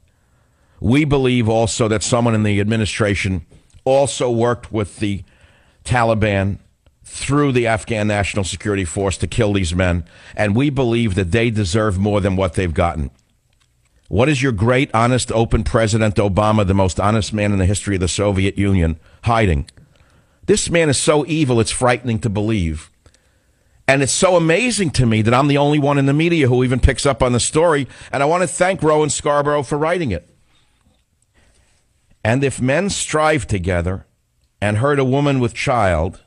We believe also that someone in the administration also worked with the Taliban through the Afghan National Security Force to kill these men, and we believe that they deserve more than what they've gotten. What is your great, honest, open President Obama, the most honest man in the history of the Soviet Union, hiding? This man is so evil, it's frightening to believe. And it's so amazing to me that I'm the only one in the media who even picks up on the story, and I want to thank Rowan Scarborough for writing it. And if men strive together and hurt a woman with child,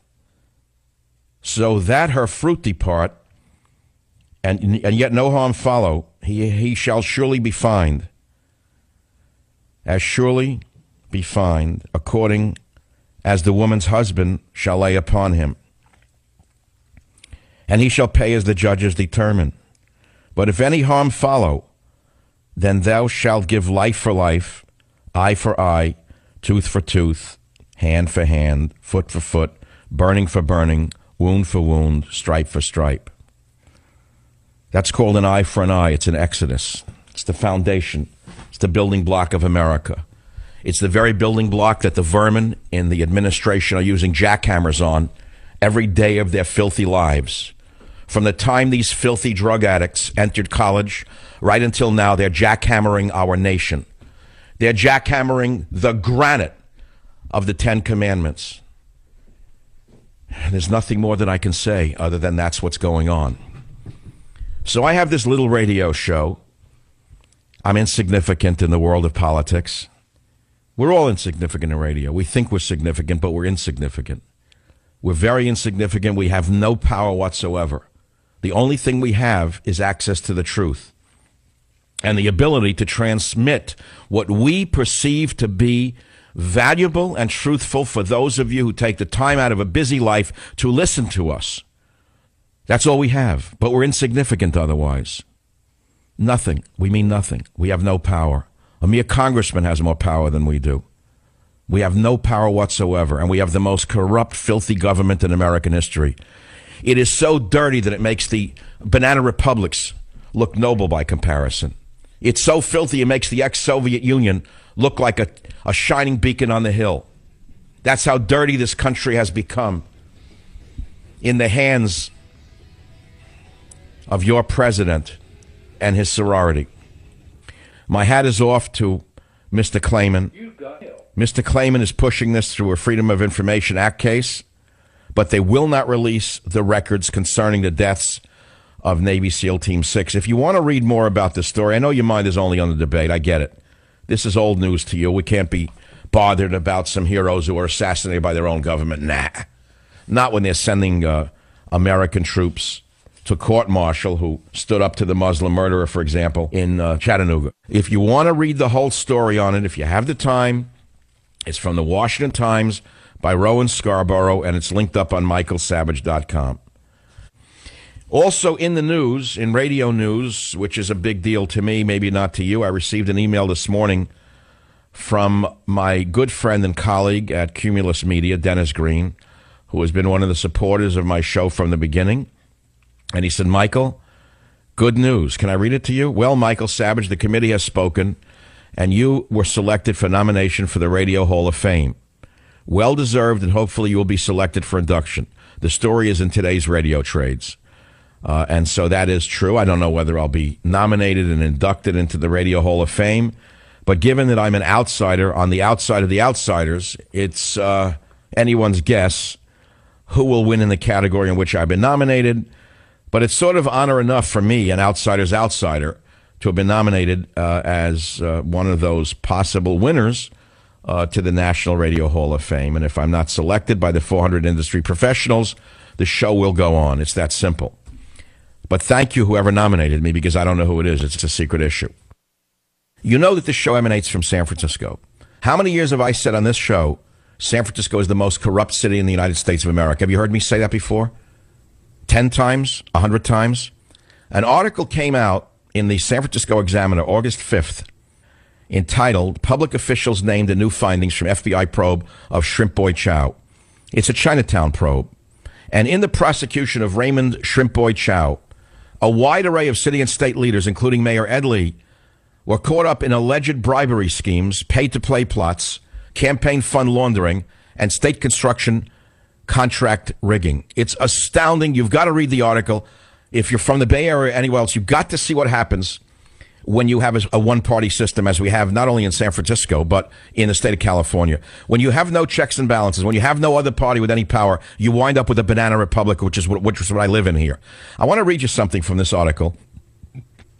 so that her fruit depart, and yet no harm follow, he shall surely be fined. As surely be fined, according as the woman's husband shall lay upon him. And he shall pay as the judges determine. But if any harm follow, then thou shalt give life for life, eye for eye, tooth for tooth, hand for hand, foot for foot, burning for burning, wound for wound, stripe for stripe. That's called an eye for an eye. It's an exodus. It's the foundation. It's the building block of America. It's the very building block that the vermin in the administration are using jackhammers on every day of their filthy lives. From the time these filthy drug addicts entered college right until now, they're jackhammering our nation. They're jackhammering the granite of the Ten Commandments. And there's nothing more that I can say other than that's what's going on. So I have this little radio show. I'm insignificant in the world of politics. We're all insignificant in radio. We think we're significant, but we're insignificant. We're very insignificant. We have no power whatsoever. The only thing we have is access to the truth and the ability to transmit what we perceive to be valuable and truthful for those of you who take the time out of a busy life to listen to us. That's all we have, but we're insignificant otherwise. Nothing. We mean nothing. We have no power. A mere congressman has more power than we do. We have no power whatsoever, and we have the most corrupt, filthy government in American history. It is so dirty that it makes the banana republics look noble by comparison. It's so filthy it makes the ex-Soviet Union look like a shining beacon on the hill. That's how dirty this country has become in the hands of your president and his sorority. My hat is off to Mr. Klayman. Mr. Klayman is pushing this through a Freedom of Information Act case, but they will not release the records concerning the deaths of Navy SEAL Team 6. If you want to read more about this story, I know your mind is only on the debate. I get it. This is old news to you. We can't be bothered about some heroes who were assassinated by their own government. Nah. Not when they're sending American troops to court-martial who stood up to the Muslim murderer, for example, in Chattanooga. If you want to read the whole story on it, if you have the time, it's from the Washington Times by Rowan Scarborough, and it's linked up on michaelsavage.com. Also in the news, in radio news, which is a big deal to me, maybe not to you, I received an email this morning from my good friend and colleague at Cumulus Media, Dennis Green, who has been one of the supporters of my show from the beginning. And he said, Michael, good news. Can I read it to you? Well, Michael Savage, the committee has spoken, and you were selected for nomination for the Radio Hall of Fame. Well-deserved, and hopefully you will be selected for induction. The story is in today's radio trades. And so that is true. I don't know whether I'll be nominated and inducted into the Radio Hall of Fame. But given that I'm an outsider on the outside of the outsiders, it's anyone's guess who will win in the category in which I've been nominated. But it's sort of honor enough for me, an outsider's outsider, to have been nominated as one of those possible winners to the National Radio Hall of Fame. And if I'm not selected by the 400 industry professionals, the show will go on. It's that simple. But thank you, whoever nominated me, because I don't know who it is. It's a secret issue. You know that this show emanates from San Francisco. How many years have I said on this show, San Francisco is the most corrupt city in the United States of America? Have you heard me say that before? 10 times? 100 times? An article came out in the San Francisco Examiner, August 5th, entitled, Public Officials Named the New Findings from FBI Probe of Shrimp Boy Chow. It's a Chinatown probe. And in the prosecution of Raymond Shrimp Boy Chow, a wide array of city and state leaders, including Mayor Ed Lee, were caught up in alleged bribery schemes, pay-to-play plots, campaign fund laundering, and state construction contract rigging. It's astounding. You've got to read the article. If you're from the Bay Area or anywhere else, you've got to see what happens when you have a one-party system, as we have not only in San Francisco, but in the state of California. When you have no checks and balances, when you have no other party with any power, you wind up with a banana republic, which is what I live in here. I want to read you something from this article.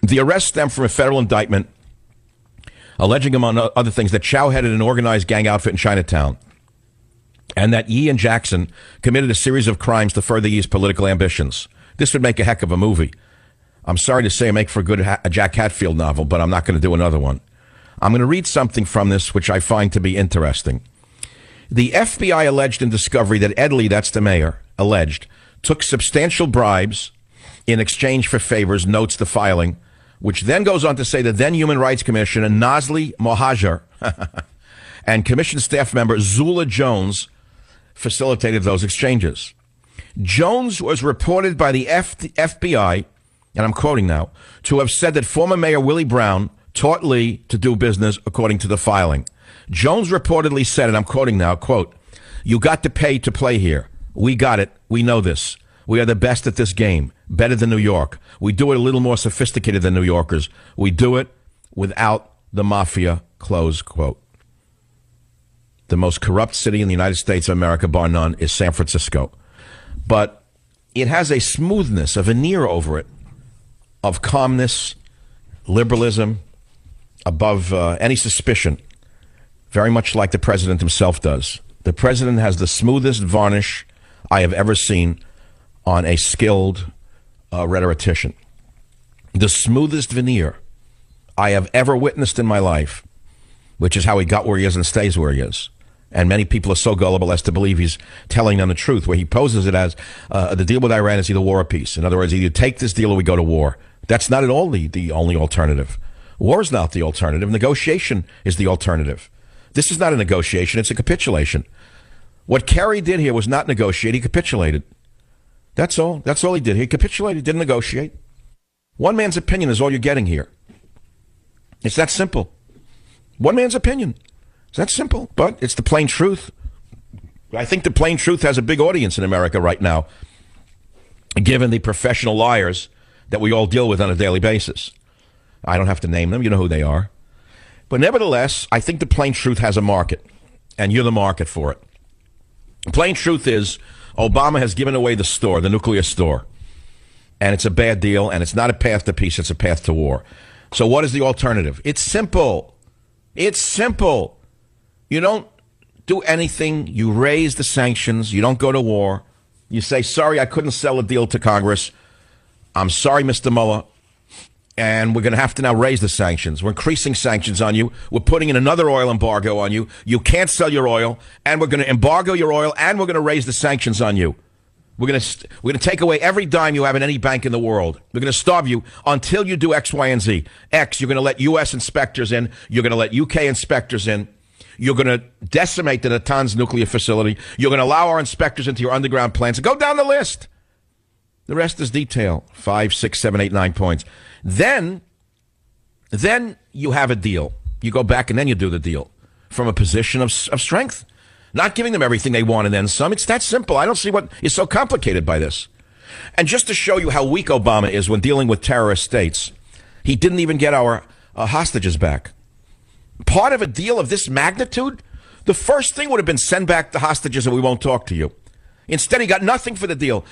The arrest stemmed from a federal indictment alleging, among other things, that Chow headed an organized gang outfit in Chinatown, and that Yee and Jackson committed a series of crimes to further Yee's political ambitions. This would make a heck of a movie. I'm sorry to say I make for a good Jack Hatfield novel, but I'm not going to do another one. I'm going to read something from this which I find to be interesting. The FBI alleged in discovery that Ed Lee, that's the mayor, alleged, took substantial bribes in exchange for favors, notes the filing, which then goes on to say that then Human Rights Commissioner Nazli Mohajer and Commission staff member Zula Jones facilitated those exchanges. Jones was reported by the FBI, and I'm quoting now, to have said that former Mayor Willie Brown taught Lee to do business according to the filing. Jones reportedly said, and I'm quoting now, quote, "You got to pay to play here. We got it. We know this. We are the best at this game, better than New York. We do it a little more sophisticated than New Yorkers. We do it without the mafia," close quote. The most corrupt city in the United States of America, bar none, is San Francisco. But it has a smoothness, a veneer over it, of calmness, liberalism, above any suspicion, very much like the president himself does. The president has the smoothest varnish I have ever seen on a skilled rhetorician. The smoothest veneer I have ever witnessed in my life, which is how he got where he is and stays where he is. And many people are so gullible as to believe he's telling them the truth, where he poses it as the deal with Iran is either war or peace. In other words, either you take this deal or we go to war. That's not at all the only alternative. War is not the alternative. Negotiation is the alternative. This is not a negotiation. It's a capitulation. What Kerry did here was not negotiate. He capitulated. That's all. That's all he did. He capitulated, didn't negotiate. One man's opinion is all you're getting here. It's that simple. One man's opinion. It's that simple, but it's the plain truth. I think the plain truth has a big audience in America right now, given the professional liars that we all deal with on a daily basis. I don't have to name them. You know who they are. But nevertheless, I think the plain truth has a market, and you're the market for it. The plain truth is Obama has given away the store, the nuclear store, and it's a bad deal, and it's not a path to peace. It's a path to war. So what is the alternative? It's simple. It's simple. You don't do anything. You raise the sanctions. You don't go to war. You say, sorry, I couldn't sell a deal to Congress. I'm sorry, Mr. Mueller. And we're going to have to now raise the sanctions. We're increasing sanctions on you. We're putting in another oil embargo on you. You can't sell your oil. And we're going to embargo your oil. And we're going to raise the sanctions on you. We're going to take away every dime you have in any bank in the world. We're going to starve you until you do X, Y, and Z. X, you're going to let U.S. inspectors in. You're going to let U.K. inspectors in. You're going to decimate the Natanz nuclear facility. You're going to allow our inspectors into your underground plants. Go down the list. The rest is detail. 5, 6, 7, 8, 9 points. Then you have a deal. You go back and then you do the deal from a position of strength. Not giving them everything they want and then some. It's that simple. I don't see what is so complicated by this. And just to show you how weak Obama is when dealing with terrorist states, he didn't even get our hostages back. Part of a deal of this magnitude, the first thing would have been send back the hostages and we won't talk to you. Instead, he got nothing for the deal.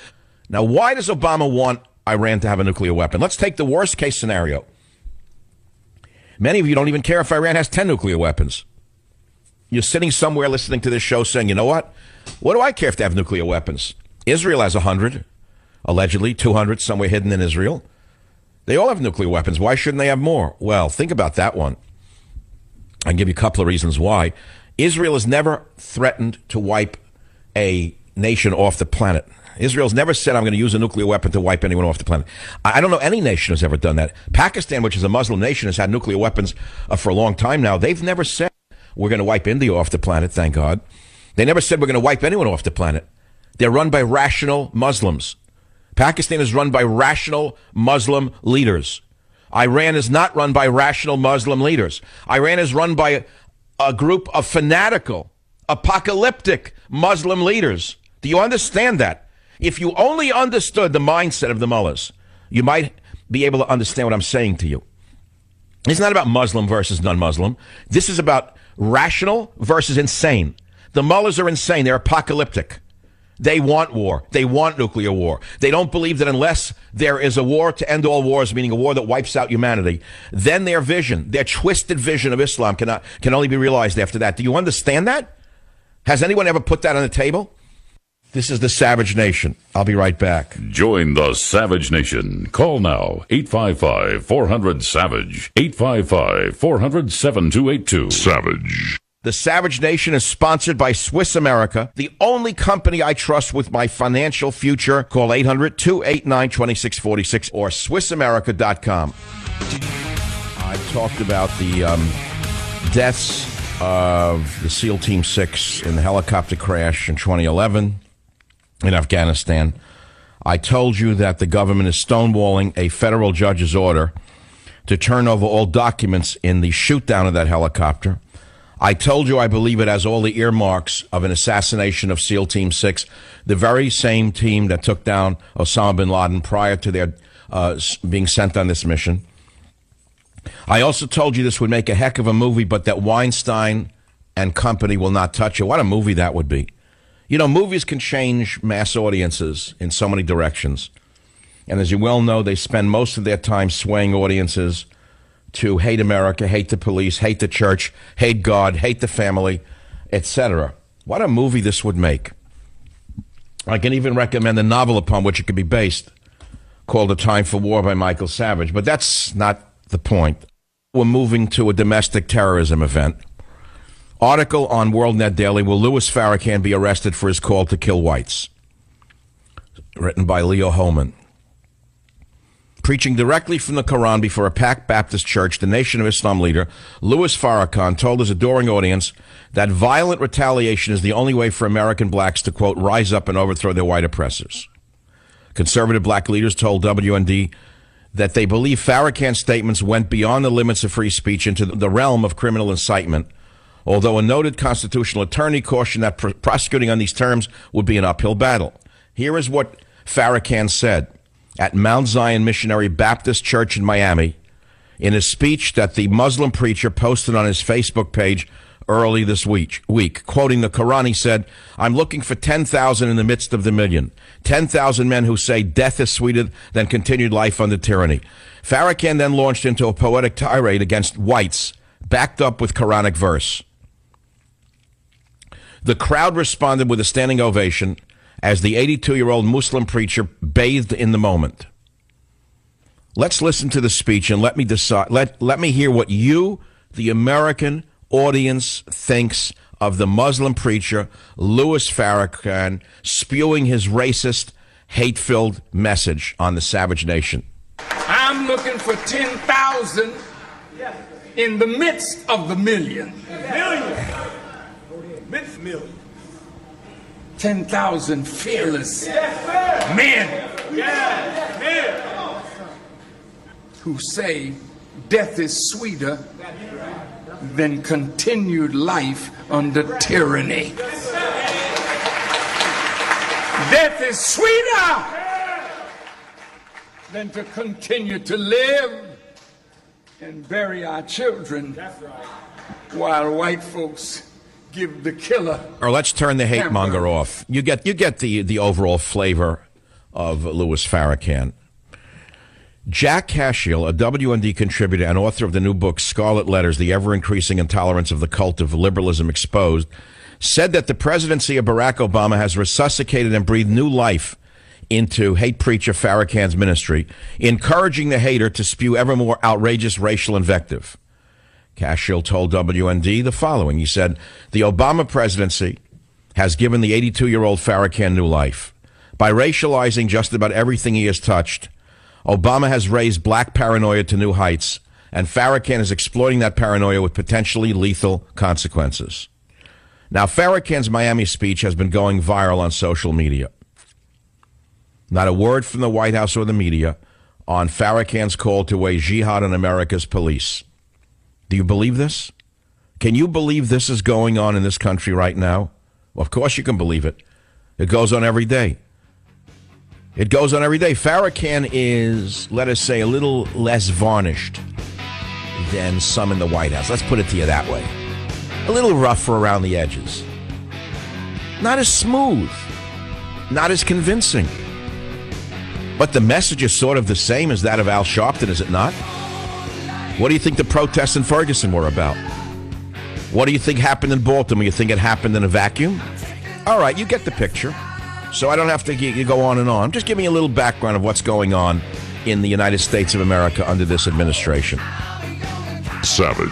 Now, why does Obama want Iran to have a nuclear weapon? Let's take the worst case scenario. Many of you don't even care if Iran has 10 nuclear weapons. You're sitting somewhere listening to this show saying, you know what? What do I care if they have nuclear weapons? Israel has 100, allegedly, 200 somewhere hidden in Israel. They all have nuclear weapons. Why shouldn't they have more? Well, think about that one. I can give you a couple of reasons why. Israel has never threatened to wipe a nation off the planet. Israel's never said, I'm going to use a nuclear weapon to wipe anyone off the planet. I don't know any nation has ever done that. Pakistan, which is a Muslim nation, has had nuclear weapons for a long time now. They've never said, we're going to wipe India off the planet, thank God. They never said we're going to wipe anyone off the planet. They're run by rational Muslims. Pakistan is run by rational Muslim leaders. Iran is not run by rational Muslim leaders. Iran is run by a group of fanatical, apocalyptic Muslim leaders. Do you understand that? If you only understood the mindset of the mullahs, you might be able to understand what I'm saying to you. It's not about Muslim versus non-Muslim. This is about rational versus insane. The mullahs are insane. They're apocalyptic. They want war. They want nuclear war. They don't believe that unless there is a war to end all wars, meaning a war that wipes out humanity, then their vision, their twisted vision of Islam can only be realized after that. Do you understand that? Has anyone ever put that on the table? This is the Savage Nation. I'll be right back. Join the Savage Nation. Call now. 855-400-SAVAGE. 855-400-7282. Savage. The Savage Nation is sponsored by Swiss America, the only company I trust with my financial future. Call 800-289-2646 or SwissAmerica.com. I've talked about the deaths of the SEAL Team 6 in the helicopter crash in 2011 in Afghanistan. I told you that the government is stonewalling a federal judge's order to turn over all documents in the shoot-down of that helicopter. I told you I believe it has all the earmarks of an assassination of SEAL Team 6, the very same team that took down Osama bin Laden prior to their being sent on this mission. I also told you this would make a heck of a movie, but that Weinstein and company will not touch it. What a movie that would be. You know, movies can change mass audiences in so many directions. And as you well know, they spend most of their time swaying audiences to hate America, hate the police, hate the church, hate God, hate the family, etc. What a movie this would make. I can even recommend a novel upon which it could be based, called A Time for War by Michael Savage. But that's not the point. We're moving to a domestic terrorism event. Article on WorldNet Daily, will Louis Farrakhan be arrested for his call to kill whites? Written by Leo Holman. Preaching directly from the Quran before a packed Baptist church, the Nation of Islam leader, Louis Farrakhan, told his adoring audience that violent retaliation is the only way for American blacks to, quote, rise up and overthrow their white oppressors. Conservative black leaders told WND that they believe Farrakhan's statements went beyond the limits of free speech into the realm of criminal incitement, although a noted constitutional attorney cautioned that prosecuting on these terms would be an uphill battle. Here is what Farrakhan said at Mount Zion Missionary Baptist Church in Miami in a speech that the Muslim preacher posted on his Facebook page early this week. Quoting the Quran, he said, "I'm looking for 10,000 in the midst of the million. 10,000 men who say death is sweeter than continued life under tyranny." Farrakhan then launched into a poetic tirade against whites, backed up with Quranic verse. The crowd responded with a standing ovation as the 82-year-old Muslim preacher bathed in the moment. Let's listen to the speech and let me decide. Let me hear what you, the American audience, thinks of the Muslim preacher Louis Farrakhan spewing his racist, hate-filled message on the Savage Nation. I'm looking for 10,000 in the midst of the million. Million. 10,000 fearless men who say death is sweeter than continued life under tyranny. Death is sweeter than to continue to live and bury our children while white folks give the killer. Or let's turn the hate monger off. You get the overall flavor of Louis Farrakhan. Jack Cashiel, a WND contributor and author of the new book Scarlet Letters, The Ever-Increasing Intolerance of the Cult of Liberalism Exposed, said that the presidency of Barack Obama has resuscitated and breathed new life into hate preacher Farrakhan's ministry, encouraging the hater to spew ever more outrageous racial invective. Cashiel told WND the following. He said, the Obama presidency has given the 82-year-old Farrakhan new life. By racializing just about everything he has touched, Obama has raised black paranoia to new heights, and Farrakhan is exploiting that paranoia with potentially lethal consequences. Now, Farrakhan's Miami speech has been going viral on social media. Not a word from the White House or the media on Farrakhan's call to wage jihad on America's police. Do you believe this? Can you believe this is going on in this country right now? Well, of course you can believe it. It goes on every day. It goes on every day. Farrakhan is, let us say, a little less varnished than some in the White House. Let's put it to you that way. A little rougher around the edges. Not as smooth. Not as convincing. But the message is sort of the same as that of Al Sharpton, is it not? What do you think the protests in Ferguson were about? What do you think happened in Baltimore? You think it happened in a vacuum? All right, you get the picture. So I don't have to go on and on. I'm just giving you a little background of what's going on in the United States of America under this administration. Savage.